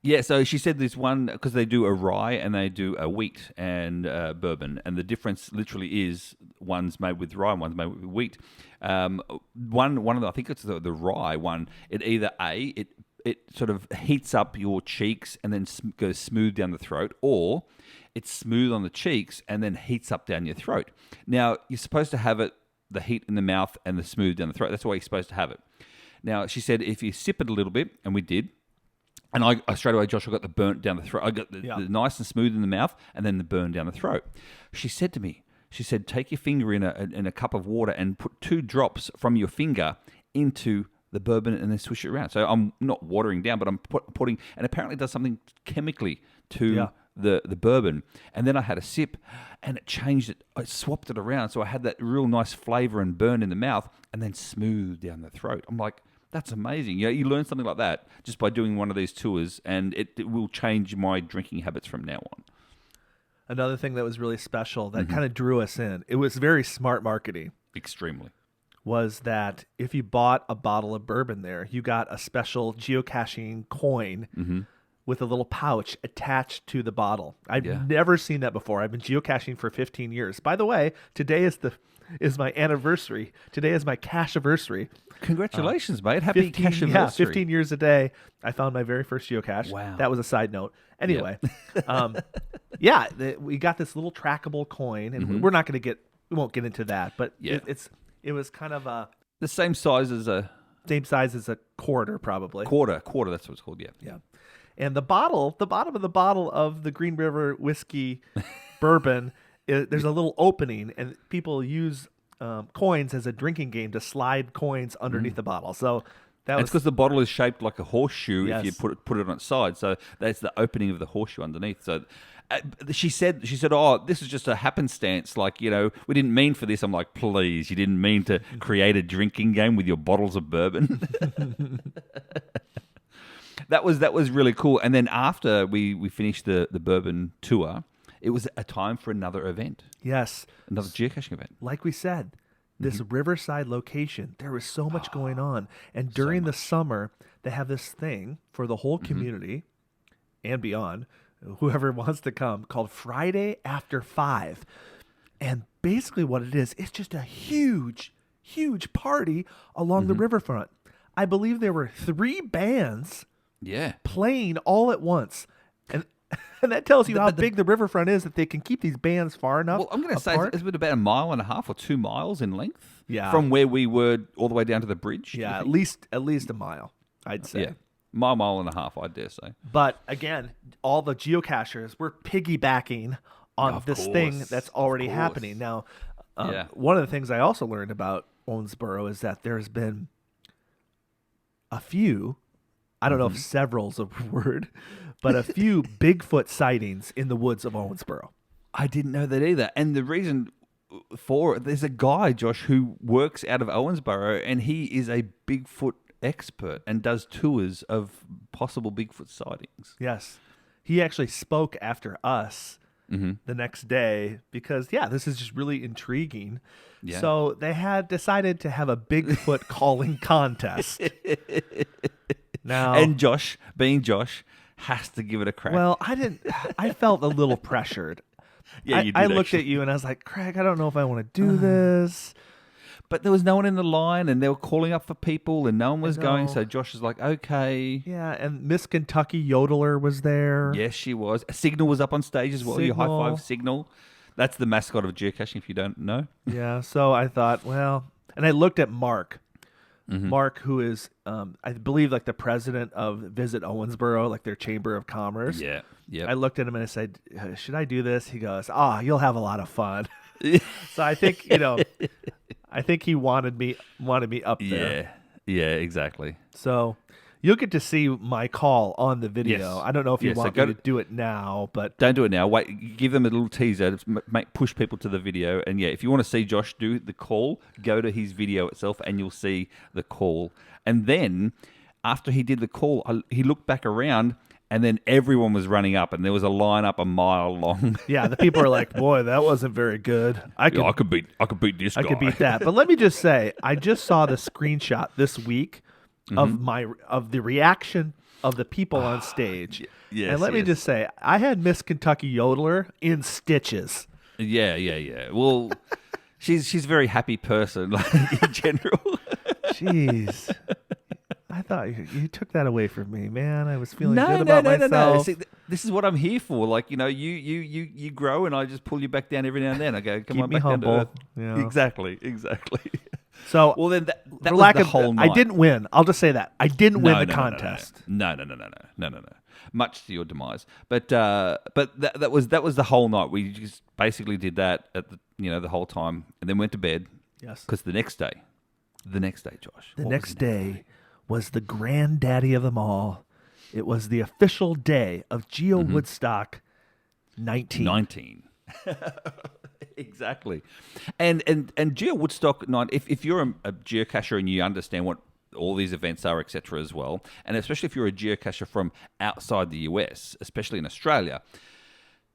Yeah, so she said this one, because they do a rye and they do a wheat and bourbon, and the difference literally is one's made with rye and one's made with wheat. One of the, I think it's the rye one, it either it sort of heats up your cheeks and then goes smooth down the throat, or it's smooth on the cheeks and then heats up down your throat. Now, you're supposed to have the heat in the mouth and the smooth down the throat. That's the way you're supposed to have it. Now, she said if you sip it a little bit, and we did, and I straight away, Josh, I got the burnt down the throat. I got the nice and smooth in the mouth, and then the burn down the throat. She said to me, take your finger in a cup of water and put 2 drops from your finger into the bourbon and then swish it around. So I'm not watering down, but I'm putting, and apparently it does something chemically to the bourbon. And then I had a sip, and it changed it. I swapped it around, so I had that real nice flavor and burn in the mouth, and then smooth down the throat. I'm like, that's amazing. You learn something like that just by doing one of these tours, and it will change my drinking habits from now on. Another thing that was really special that kind of drew us in, it was very smart marketing. Extremely. Was that if you bought a bottle of bourbon there, you got a special geocaching coin with a little pouch attached to the bottle. I've never seen that before. I've been geocaching for 15 years. By the way, today is my anniversary. Today is my cache-iversary. Congratulations, mate. Happy cache-iversary. Yeah, 15 years a day. I found my very first geocache. Wow. That was a side note. Anyway, we got this little trackable coin, and we won't get into that, but it was kind of the same size as a quarter, probably. Quarter, that's what it's called, Yeah. And the bottom of the bottle of the Green River whiskey bourbon, there's a little opening, and people use coins as a drinking game to slide coins underneath the bottle. So it's because the bottle is shaped like a horseshoe if you put it on its side. So that's the opening of the horseshoe underneath. So she said, oh, this is just a happenstance. Like, we didn't mean for this. I'm like, please, you didn't mean to create a drinking game with your bottles of bourbon. That was really cool. And then after we finished the bourbon tour, it was a time for another event. Yes. Another geocaching event. Like we said, this riverside location, there was so much going on. And during the summer, they have this thing for the whole community and beyond, whoever wants to come, called Friday After 5. And basically what it is, it's just a huge, huge party along the riverfront. I believe there were 3 bands playing all at once. And that tells you how big the riverfront is, that they can keep these bands far enough. Well, I'm going to say it's been about 1.5 miles or 2 miles in length. Yeah. From where we were all the way down to the bridge. Yeah, at least a mile, I'd say. Yeah. Mile and a half, I dare say. But again, all the geocachers were piggybacking on this thing that's already happening. Now, one of the things I also learned about Owensboro is that there's been a few, I don't know if several's a word, but a few Bigfoot sightings in the woods of Owensboro. I didn't know that either. And the reason for it, there's a guy, Josh, who works out of Owensboro, and he is a Bigfoot expert and does tours of possible Bigfoot sightings. Yes. He actually spoke after us the next day because, this is just really intriguing. Yeah. So they had decided to have a Bigfoot calling contest. Now, and Josh, being Josh, has to give it a crack. Well, I felt a little pressured. Yeah, you did. I looked at you and I was like, Craig, I don't know if I want to do this. But there was no one in the line, and they were calling up for people, and no one was going. So Josh was like, okay. Yeah, and Miss Kentucky Yodeler was there. Yes, she was. Signal was up on stage as well. Your high five Signal. That's the mascot of geocaching, if you don't know. Yeah, so I thought, and I looked at Mark. Mark, who is, I believe, like the president of Visit Owensboro, like their Chamber of Commerce. Yeah. I looked at him and I said, should I do this? He goes, you'll have a lot of fun. So I think, I think he wanted me up there. Yeah, exactly. So you'll get to see my call on the video. Yes. I don't know if you want me to do it now, but don't do it now. Wait, give them a little teaser. Push people to the video, and if you want to see Josh do the call, go to his video itself, and you'll see the call. And then after he did the call, he looked back around. And then everyone was running up, and there was a line up 1 mile long. Yeah, the people are like, "Boy, that wasn't very good. I could beat this guy. I could beat that." But let me just say, I just saw the screenshot this week of the reaction of the people on stage. Yes, and let me just say, I had Miss Kentucky Yodeler in stitches. Yeah. Well, she's a very happy person, like, in general. Jeez. I thought you took that away from me, man. I was feeling good about myself. No. See, this is what I'm here for. Like, you grow, and I just pull you back down every now and then. I go, come on, back down to earth. Yeah. Exactly. So, well, then that was the whole night. I didn't win. I'll just say that I didn't win the contest. No. Much to your demise. But that was the whole night. We just basically did that at the whole time, and then went to bed. Yes. Because the next day The next day, Josh. The What was next day was the granddaddy of them all. It was the official day of GeoWoodstock 19. 19. Exactly. And GeoWoodstock 9, if you're a geocacher and you understand what all these events are, etc. as well, and especially if you're a geocacher from outside the US, especially in Australia,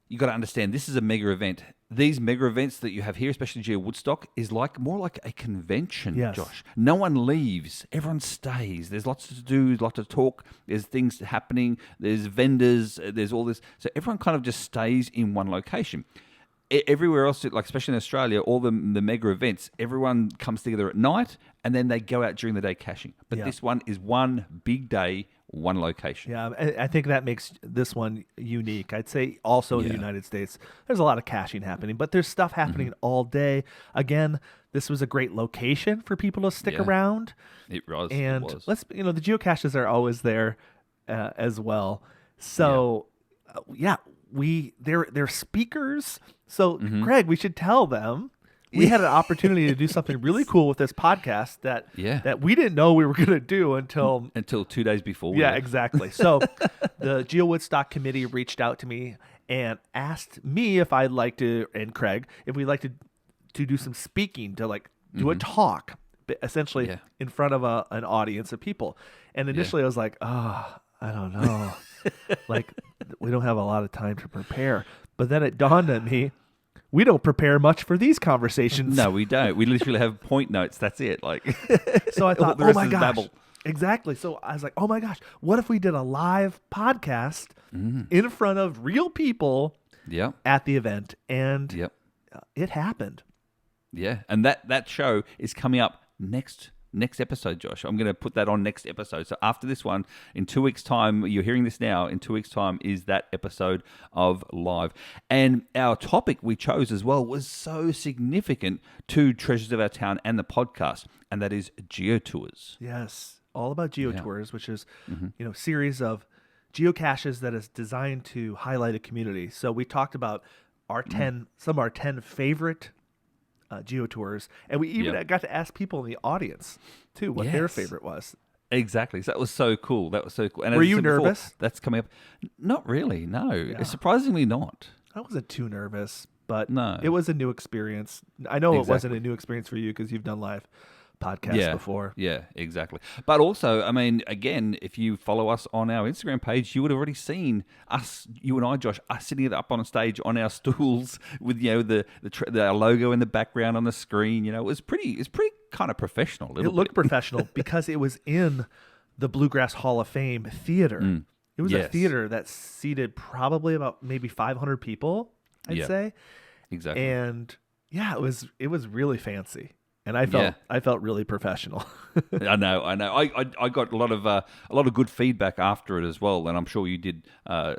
you got to understand this is a mega event. These mega events that you have here, especially GeoWoodstock, is more like a convention, Yes. Josh. No one leaves. Everyone stays. There's lots to do, lots to talk. There's things happening. There's vendors. There's all this. So everyone kind of just stays in one location. Everywhere else, like especially in Australia, all the mega events, everyone comes together at night and then they go out during the day caching. But Yeah. this one is one big day, one location. Yeah, I think that makes this one unique. I'd say also in the United States, there's a lot of caching happening, but there's stuff happening all day. Again, this was a great location for people to stick Yeah. around. It was. And it was. the geocaches are always there as well. So they're speakers. So Greg, we should tell them we had an opportunity to do something really cool with this podcast that we didn't know we were going to do until 2 days before. yeah, exactly. So the GeoWoodstock committee reached out to me and asked me if I'd like to, and Craig, if we'd like to do some speaking, to do a talk, essentially in front of an audience of people. And initially I was like, I don't know. We don't have a lot of time to prepare. But then it dawned on me, we don't prepare much for these conversations. No, we don't. We literally have point notes. That's it. So I thought, the oh rest my is gosh. babble. Exactly. So I was like, oh my gosh, what if we did a live podcast in front of real people Yep. at the event? And Yep. it happened. Yeah. And that show is coming up next episode, Josh. I'm going to put that on next episode. So after this one, in 2 weeks' time, you're hearing this now, in 2 weeks' time is that episode of Live. And our topic we chose as well was so significant to Treasures of Our Town and the podcast, and that is geotours. Yes. All about geotours, which is, series of geocaches that is designed to highlight a community. So we talked about some of our 10 favorite geotours, and we even got to ask people in the audience too what their favorite was. Exactly. So that was so cool. And Were as I you said before, nervous? that's coming up. Not really, no. Surprisingly not. I wasn't too nervous, but No. it was a new experience. I know it wasn't Exactly. a new experience for you because you've done live podcasts before. Yeah, exactly. But also, I mean, again, if you follow us on our Instagram page, you would have already seen us, you and I, Josh, us sitting up on a stage on our stools with the logo in the background on the screen. It was pretty kind of professional. A little It looked bit. professional because it was in the Bluegrass Hall of Fame theater. It was a Yes. theater that seated probably about maybe 500 people, I'd Yeah. say. Exactly. And it was really fancy. And I felt really professional. I know. I got a lot of good feedback after it as well, and I'm sure you did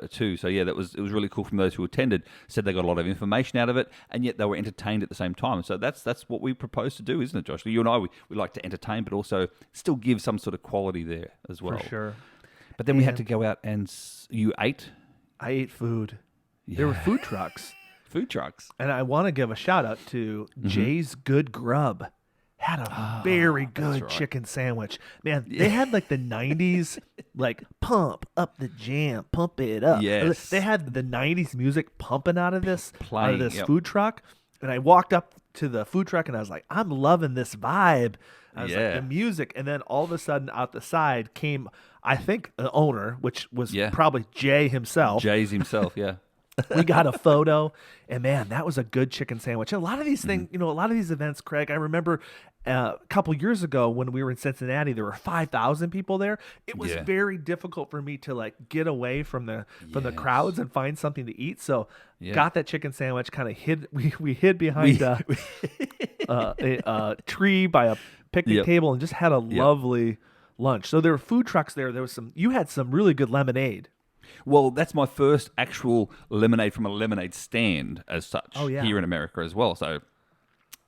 too. So yeah, it was really cool from those who attended. Said they got a lot of information out of it, and yet they were entertained at the same time. So that's what we propose to do, isn't it, Josh? You and I, we like to entertain, but also still give some sort of quality there as well. For sure. But then we had to go out and you ate I ate food. There were food trucks. food trucks. And I want to give a shout out to Jay's Good Grub. Had a very good chicken sandwich. Man, they had the 90s, pump up the jam, pump it up. Yes. They had the 90s music pumping out of this Playing, food truck. And I walked up to the food truck and I was like, I'm loving this vibe. I was like, the music. And then all of a sudden out the side came, I think, the owner, which was probably Jay himself. Jay's himself, yeah. We got a photo, and man, that was a good chicken sandwich. And a lot of these things, a lot of these events, Craig, I remember a couple years ago when we were in Cincinnati, there were 5,000 people there. It was very difficult for me to get away from the crowds and find something to eat. So got that chicken sandwich, kind of hid. We hid behind a tree by a picnic table and just had a lovely lunch. So there were food trucks there. There was you had some really good lemonade. Well, that's my first actual lemonade from a lemonade stand as such here in America as well. So,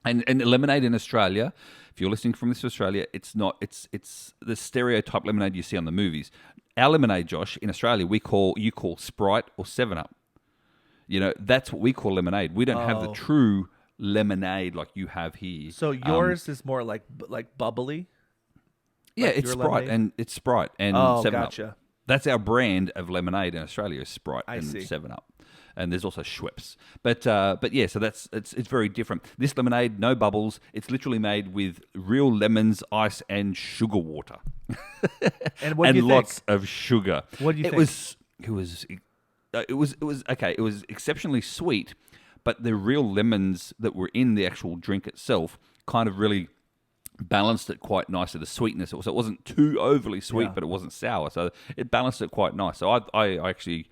and lemonade in Australia, if you're listening from this to Australia, it's the stereotype lemonade you see on the movies. Our lemonade, Josh, in Australia, you call Sprite or 7-Up. That's what we call lemonade. We don't have the true lemonade like you have here. So yours is more like bubbly. Yeah, like it's your Sprite lemonade? and it's Sprite and Oh, 7 Up. gotcha. That's our brand of lemonade in Australia is Sprite I and see. 7 Up. And there's also Schweppes. But yeah, so it's very different. This lemonade, no bubbles. It's literally made with real lemons, ice, and sugar water. And what do and you lots think? of sugar. What do you it think? was okay. It was exceptionally sweet, but the real lemons that were in the actual drink itself kind of really balanced it quite nicely. The sweetness, so it wasn't too overly sweet, Yeah. but it wasn't sour, so it balanced it quite nice. So I actually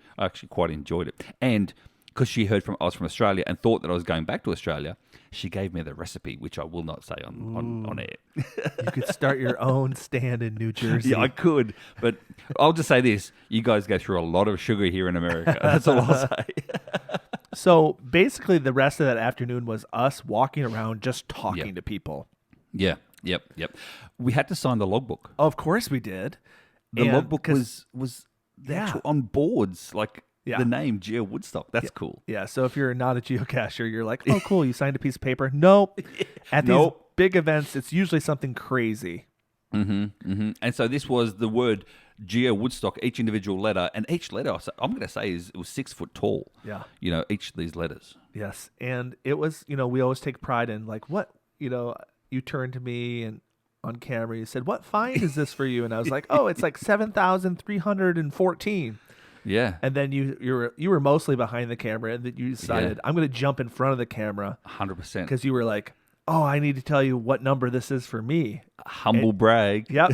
quite enjoyed it, and because she heard I was from Australia and thought that I was going back to Australia, she gave me the recipe, which I will not say on air. You could start your own stand in New Jersey. Yeah, I could, but I'll just say this: you guys go through a lot of sugar here in America. That's all I'll say. So basically, the rest of that afternoon was us walking around just talking Yeah. to people. Yeah, yep. We had to sign the logbook. Of course we did. The And logbook 'cause- was the Yeah. actual on boards, like Yeah. the name GeoWoodstock. That's cool. Yeah, so if you're not a geocacher, you're like, oh, cool, you signed a piece of paper. Nope. At these Nope. big events, it's usually something crazy. And so this was the word GeoWoodstock, each individual letter, and each letter, I'm going to say, it was 6 foot tall. Yeah. Each of these letters. Yes. And it was, we always take pride in, like, what, you turned to me and on camera, you said, what find is this for you? And I was like, oh, it's like 7,314. Yeah, And then you were mostly behind the camera, and then you decided, I'm going to jump in front of the camera 100%. because you were like, oh, I need to tell you what number this is for me. Humble brag. Yep.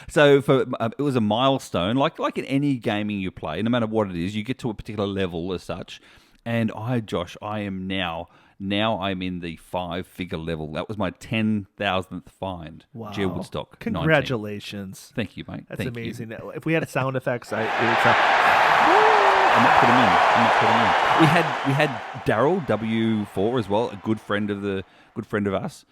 So it was a milestone, like in any gaming you play, no matter what it is, you get to a particular level as such. And Josh, I am now I'm in the 5-figure level. That was my 10,000th find. Wow. GeoWoodstock 19. Congratulations. Thank you, mate. That's Thank you. amazing. If we had sound effects, it would sound. I'm not putting them in. We had Daryl W4 as well, a good friend of ours,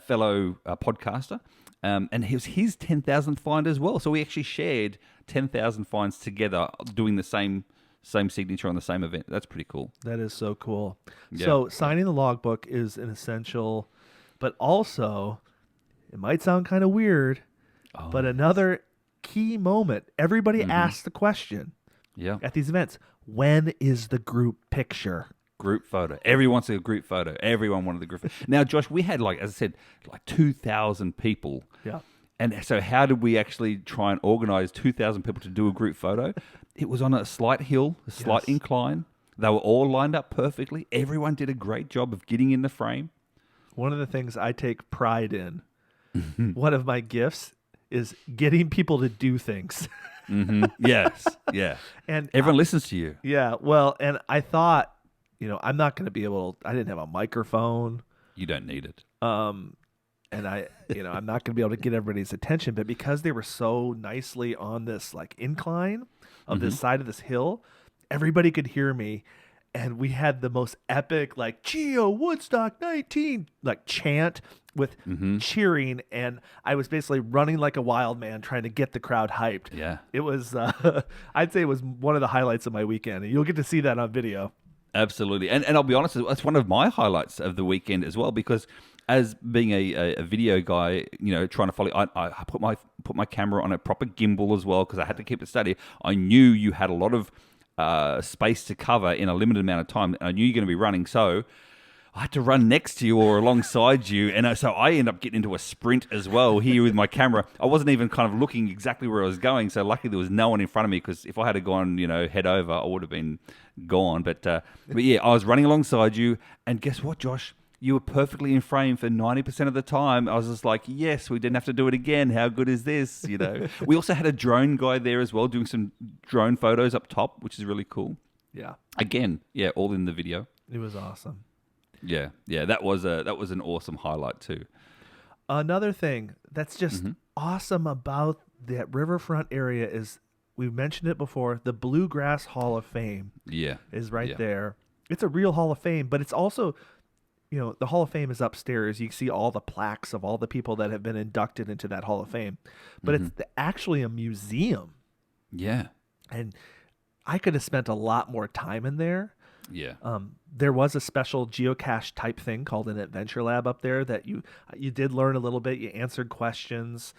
fellow podcaster, and it was his 10,000th find as well. So we actually shared 10,000 finds together, doing the same signature on the same event. That's pretty cool. That is so cool. Yeah. So signing the logbook is an essential, but also it might sound kind of weird, but another key moment. Everybody asks the question Yeah. at these events: when is the group picture? Group photo. Everyone wants a group photo. Everyone wanted the group photo. Now, Josh, we had, as I said, 2,000 people. Yeah. And so how did we actually try and organize 2,000 people to do a group photo? It was on a slight hill, a slight Yes. incline. They were all lined up perfectly. Everyone did a great job of getting in the frame. One of the things I take pride in, one of my gifts, is getting people to do things. Yes. Yeah. And Everyone listens to you. yeah, well, and I thought, I'm not going to be able. I didn't have a microphone. You don't need it. And I'm not going to be able to get everybody's attention, but because they were so nicely on this incline of this side of this hill, everybody could hear me, and we had the most epic GeoWoodstock 19 chant with cheering, and I was basically running like a wild man trying to get the crowd hyped. Yeah. It was I'd say it was one of the highlights of my weekend, and you'll get to see that on video. Absolutely. And I'll be honest, that's one of my highlights of the weekend as well, because as being a video guy, trying to follow, I put my camera on a proper gimbal as well because I had to keep it steady. I knew you had a lot of space to cover in a limited amount of time. I knew you're going to be running, so I had to run next to you or alongside you, and so I ended up getting into a sprint as well here with my camera. I wasn't even kind of looking exactly where I was going, so luckily there was no one in front of me, because if I had gone, head over, I would have been gone. But yeah, I was running alongside you, and guess what, Josh? You were perfectly in frame for 90% of the time. I was just like, yes, we didn't have to do it again. How good is this? We also had a drone guy there as well, doing some drone photos up top, which is really cool. Yeah, Again, yeah, all in the video. it was awesome. Yeah, that was an awesome highlight too. Another thing that's just awesome about that riverfront area is, we've mentioned it before, the Bluegrass Hall of Fame Yeah, is right yeah. there. It's a real Hall of Fame, but it's also, the Hall of Fame is upstairs. You see all the plaques of all the people that have been inducted into that Hall of Fame, but it's actually a museum. Yeah. And I could have spent a lot more time in there, Yeah. There was a special geocache type thing called an adventure lab up there that you did learn a little bit. You answered questions.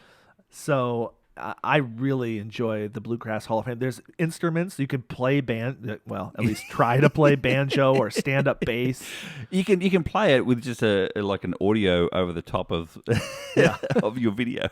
So I really enjoy the Bluegrass Hall of Fame. There's instruments you can play at least try to play banjo or stand up bass. You can play it with just like an audio over the top of of your video.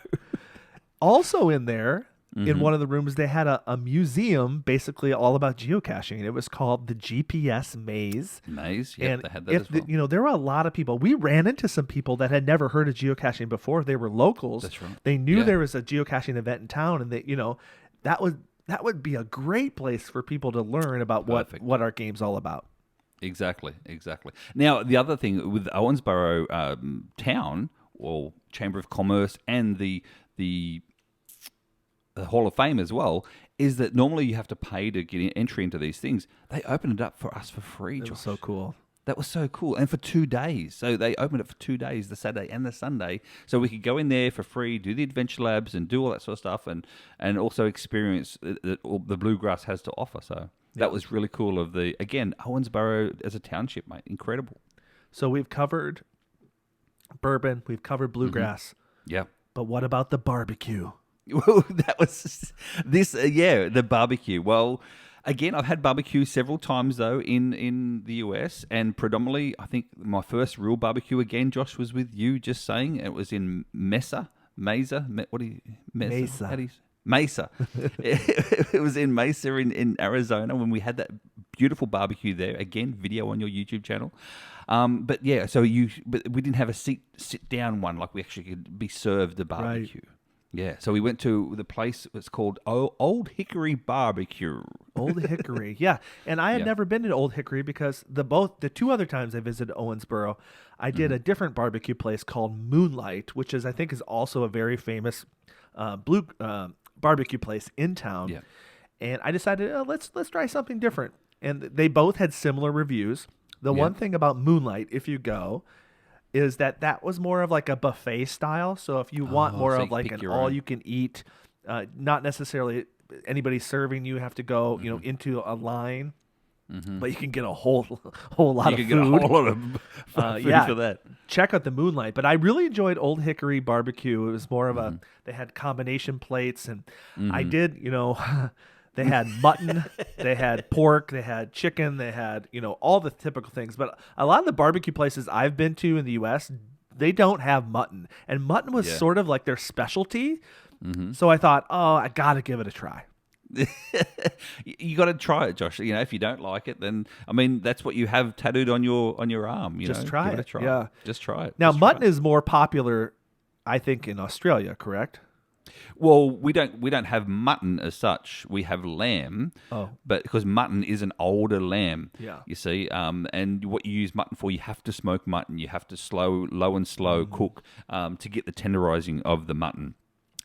Also in there, in one of the rooms, they had a museum basically all about geocaching, and it was called the GPS Maze. Maze, yeah, And they had that as well. there were a lot of people. We ran into some people that had never heard of geocaching before. They were locals. That's right. They knew Yeah. there was a geocaching event in town, and that would be a great place for people to learn about Perfect. what our game's all about. Exactly. Now, the other thing with Owensboro town, or Chamber of Commerce, and the Hall of Fame as well, is that normally you have to pay to get entry into these things. They opened it up for us for free, It Josh. was so cool. That was so cool. And for 2 days. So they opened it for 2 days, the Saturday and the Sunday. So we could go in there for free, do the adventure labs and do all that sort of stuff, and also experience that all the Bluegrass has to offer. So that was really cool again, Owensboro as a township, mate. Incredible. So we've covered Bourbon, we've covered Bluegrass, Yeah. but what about the barbecue? Well, that was the barbecue. Well, again, I've had barbecue several times though in the US, and predominantly, I think my first real barbecue again, Josh, was with you. Just saying, it was in Mesa. Mesa. How do you Mesa. It was in Mesa in Arizona when we had that beautiful barbecue there. Again, video on your YouTube channel. But we didn't have a sit down one, like we actually could be served the barbecue. Right. Yeah, so we went to the place. It's called Old Hickory Barbecue. Old Hickory, yeah. And I had never been to Old Hickory because the 2 other times I visited Owensboro, I did a different barbecue place called Moonlight, which I think is also a very famous barbecue place in town. Yeah. And I decided, let's try something different. And they both had similar reviews. The one thing about Moonlight, if you go, is that was more of like a buffet style. So if you want more of like an all-you-can-eat, not necessarily anybody serving you have to go, into a line, but you can get a whole lot of food. You can get a whole lot of food for that. Check out the Moonlight. But I really enjoyed Old Hickory Barbecue. It was more of they had combination plates, and I did, they had mutton, they had pork, they had chicken, they had, all the typical things. But a lot of the barbecue places I've been to in the U.S., they don't have mutton. And mutton was sort of like their specialty. So I thought, I got to give it a try. You got to try it, Josh. If you don't like it, then, that's what you have tattooed on your arm. Just try it. Yeah. Just try it. Now, mutton is more popular, I think, in Australia, correct? Well, we don't have mutton as such. We have lamb. Oh. But because mutton is an older lamb. Yeah. You see, and what you use mutton for, you have to smoke mutton. You have to low and slow cook to get the tenderizing of the mutton.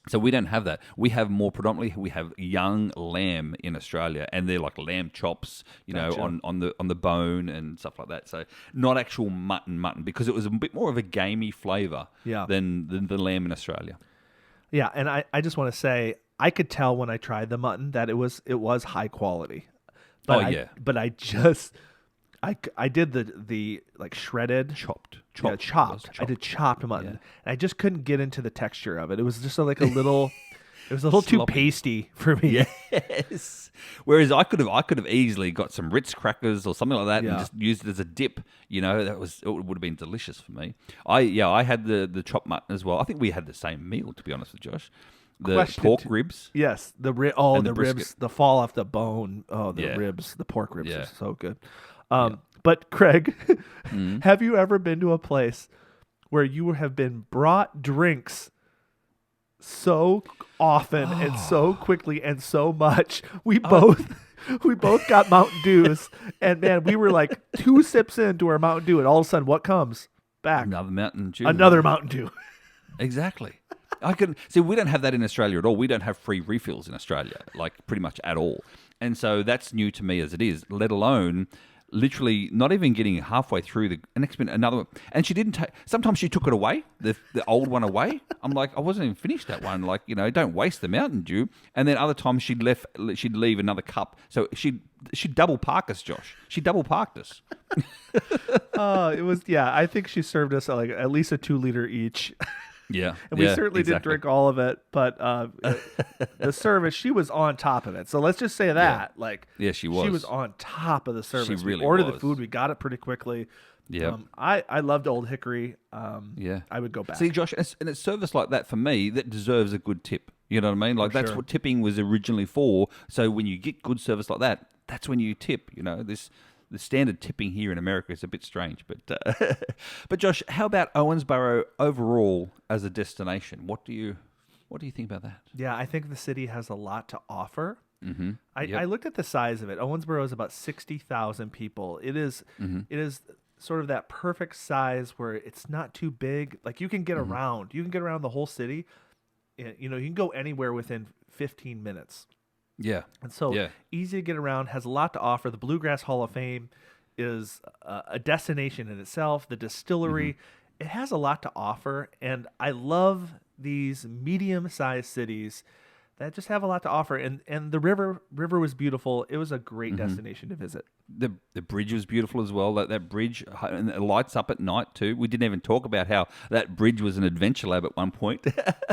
So we don't have that. We have predominantly young lamb in Australia, and they're like lamb chops, Gotcha. on the bone and stuff like that. So not actual mutton, because it was a bit more of a gamey flavour than the lamb in Australia. Yeah, and I just want to say, I could tell when I tried the mutton that it was high quality. But but I did the like shredded, chopped. Yeah, chopped. I did chopped mutton, and I just couldn't get into the texture of it. It was just like a little. It was a little too pasty for me. Yes. Whereas I could have easily got some Ritz crackers or something like that and just used it as a dip. It would have been delicious for me. I had the chopped mutton as well. I think we had the same meal, to be honest with Josh. The pork ribs. Yes, the ribs, the fall off the bone. Oh, the ribs, the pork ribs are so good. But Craig, have you ever been to a place where you have been brought drinks so often and so quickly and so much? We both got Mountain Dews, and man, we were like 2 sips into our Mountain Dew, and all of a sudden, what comes back? Another Mountain Dew. Another Mountain Dew. Exactly. We don't have that in Australia at all. We don't have free refills in Australia, like pretty much at all. And so that's new to me as it is, let alone literally not even getting halfway through the next minute, another one. And she didn't take, sometimes she took it away, the old one away. I'm like, I wasn't even finished that one. Like, don't waste the Mountain Dew. And then other times she'd leave another cup. So she'd double park us, Josh. She double parked us. It was, I think she served us like at least a 2-liter each. Yeah. And we certainly didn't drink all of it, but the service, she was on top of it. So let's just say that. Yeah, she was. She was on top of the service. She really we ordered was. the food. We got it pretty quickly. Yeah. I loved Old Hickory. Yeah. I would go back. See, Josh, and it's service like that for me that deserves a good tip. You know what I mean? Like, that's what tipping was originally for. So when you get good service like that, that's when you tip. The standard tipping here in America is a bit strange, but Josh, how about Owensboro overall as a destination? What do you think about that? Yeah, I think the city has a lot to offer. Mm-hmm. I looked at the size of it. Owensboro is about 60,000 people. It is sort of that perfect size where it's not too big. Like you can get around. You can get around the whole city. You can go anywhere within 15 minutes. Yeah. And so easy to get around, has a lot to offer. The Bluegrass Hall of Fame is a destination in itself. The distillery, it has a lot to offer. And I love these medium-sized cities that just have a lot to offer. And the river was beautiful. It was a great destination to visit. The bridge was beautiful as well. That bridge, and it lights up at night too. We didn't even talk about how that bridge was an adventure lab at one point.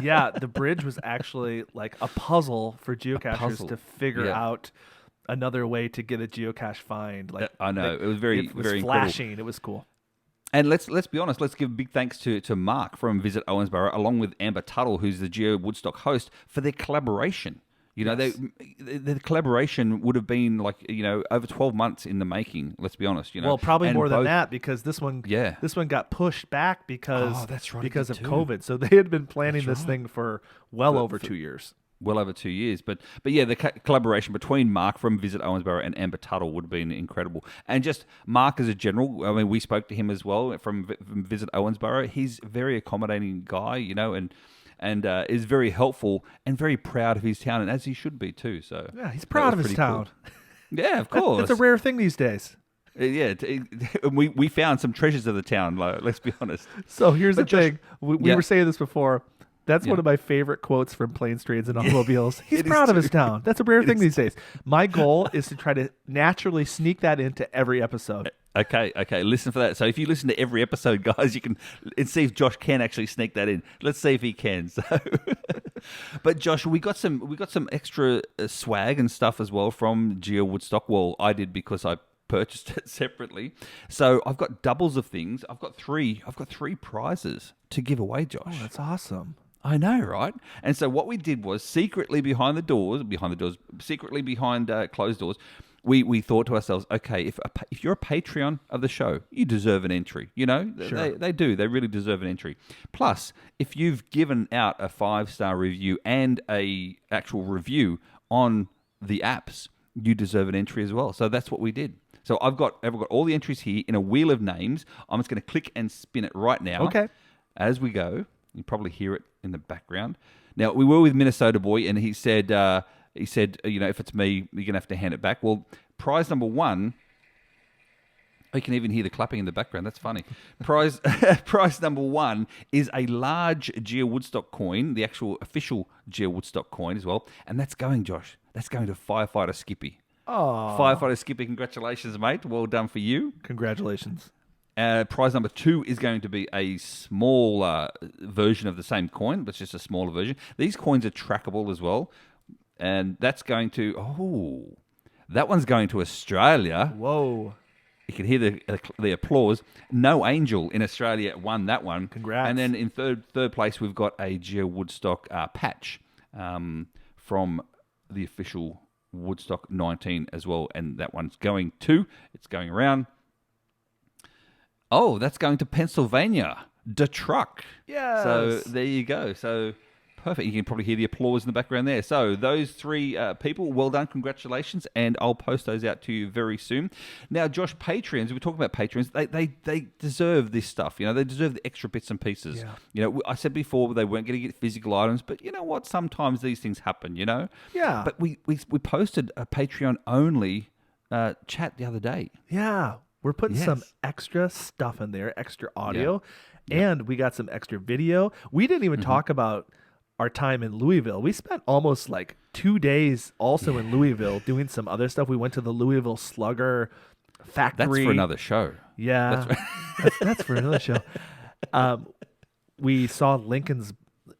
Yeah, the bridge was actually like a puzzle for geocachers to figure out another way to get a geocache find. Like I know, it was very flashing. incredible. It was cool. And let's be honest. Let's give big thanks to Mark from Visit Owensboro, along with Amber Tuttle, who's the GeoWoodstock host, for their collaboration. The collaboration would have been over 12 months in the making. Let's be honest. Well, probably more than that because this one got pushed back because because of COVID. So they had been planning this thing for over 2 years. Well over 2 years, but yeah, the collaboration between Mark from Visit Owensboro and Amber Tuttle would have been incredible. And just Mark as a general, I mean, we spoke to him as well from Visit Owensboro. He's a very accommodating guy, and is very helpful and very proud of his town, and as he should be too. So yeah, he's proud of his town. Cool. Yeah, of course. It's a rare thing these days. Yeah, we found some treasures of the town. Let's be honest. So here's the thing: we were saying this before. That's one of my favorite quotes from Planes, Trains, and Automobiles. He's proud of his town. That's a rare thing these days. My goal is to try to naturally sneak that into every episode. Okay. Listen for that. So if you listen to every episode, guys, you can see if Josh can actually sneak that in. Let's see if he can. So, but Josh, we got some extra swag and stuff as well from GeoWoodstock. Well, I did because I purchased it separately. So I've got doubles of things. I've got three prizes to give away, Josh. Oh, that's awesome. I know, right? And so what we did was secretly behind closed doors, we thought to ourselves, okay, if you're a Patreon of the show, you deserve an entry. Sure. They do. They really deserve an entry. Plus, if you've given out a 5-star review and a actual review on the apps, you deserve an entry as well. So that's what we did. So I've got all the entries here in a wheel of names. I'm just going to click and spin it right now. Okay. As we go, you probably hear it in the background. Now, we were with Minnesota Boy, and he said, if it's me, you're going to have to hand it back. Well, prize number 1, you can even hear the clapping in the background. That's funny. Prize number 1 is a large GeoWoodstock coin, the actual official GeoWoodstock coin as well. And that's going, Josh. That's going to Firefighter Skippy. Oh, Firefighter Skippy, congratulations, mate. Well done for you. Congratulations. Prize number 2 is going to be a small version of the same coin, but it's just a smaller version. These coins are trackable as well. And that's going to... that one's going to Australia. Whoa. You can hear the applause. No Angel in Australia won that one. Congrats. And then in third place, we've got a GeoWoodstock patch from the official Woodstock 19 as well. And that one's going around. Oh, that's going to Pennsylvania. The truck. Yes. So there you go. So perfect. You can probably hear the applause in the background there. So those 3 people, well done. Congratulations. And I'll post those out to you very soon. Now, Josh, Patreons, we were talking about Patreons. They deserve this stuff. They deserve the extra bits and pieces. Yeah. I said before they weren't going to get physical items, but you know what? Sometimes these things happen, Yeah. But we posted a Patreon only chat the other day. Yeah, we're putting some Yes. extra stuff in there, extra audio, and we got some extra video. We didn't even talk about our time in Louisville. We spent almost like 2 days also in Louisville doing some other stuff. We went to the Louisville Slugger factory. That's for another show. Yeah, that's for another show. We saw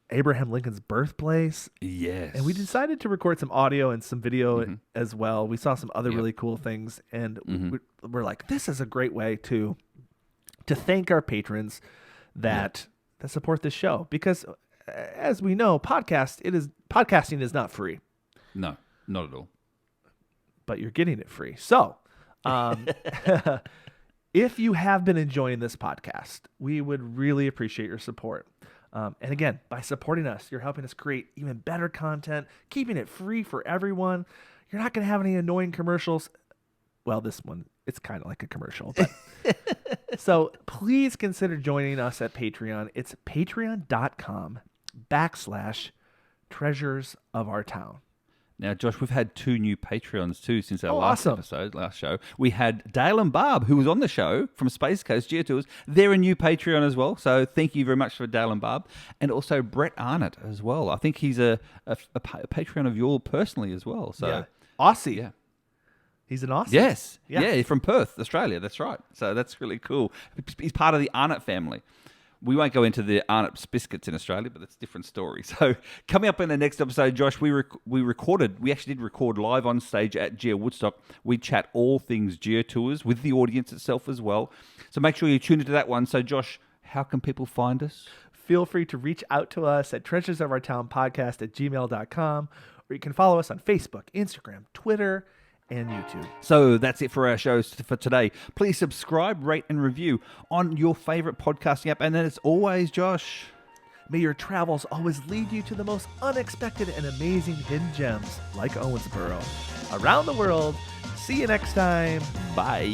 Abraham Lincoln's birthplace. Yes. And we decided to record some audio and some video as well. We saw some other really cool things, and we're like, this is a great way to thank our patrons that support this show, because as we know, podcasting is not free, No, not at all. but you're getting it free. So, if you have been enjoying this podcast, we would really appreciate your support. And again, by supporting us, you're helping us create even better content, keeping it free for everyone. You're not going to have any annoying commercials. Well, this one, it's kind of like a commercial. But so please consider joining us at Patreon. It's patreon.com/treasures of our town. Now, Josh, we've had 2 new Patreons too since our last show. We had Dale and Barb, who was on the show from Space Coast Geotours. They're a new Patreon as well. So thank you very much for Dale and Barb. And also Brett Arnott as well. I think he's a Patreon of yours personally as well. So Yeah. Aussie. Yeah. He's an Aussie. Yes. Yeah. Yeah, from Perth, Australia. That's right. So that's really cool. He's part of the Arnott family. We won't go into the Arnott's biscuits in Australia, but that's a different story. So coming up in the next episode, Josh, we actually did record live on stage at GeoWoodstock. We chat all things GeoTours with the audience itself as well. So make sure you tune into that one. So Josh, how can people find us? Feel free to reach out to us at treasuresofourtownpodcast@gmail.com, or you can follow us on Facebook, Instagram, Twitter, and YouTube. So that's it for our shows for today. Please subscribe, rate, and review on your favorite podcasting app. And then as always, Josh, may your travels always lead you to the most unexpected and amazing hidden gems like Owensboro around the world. See you next time. bye.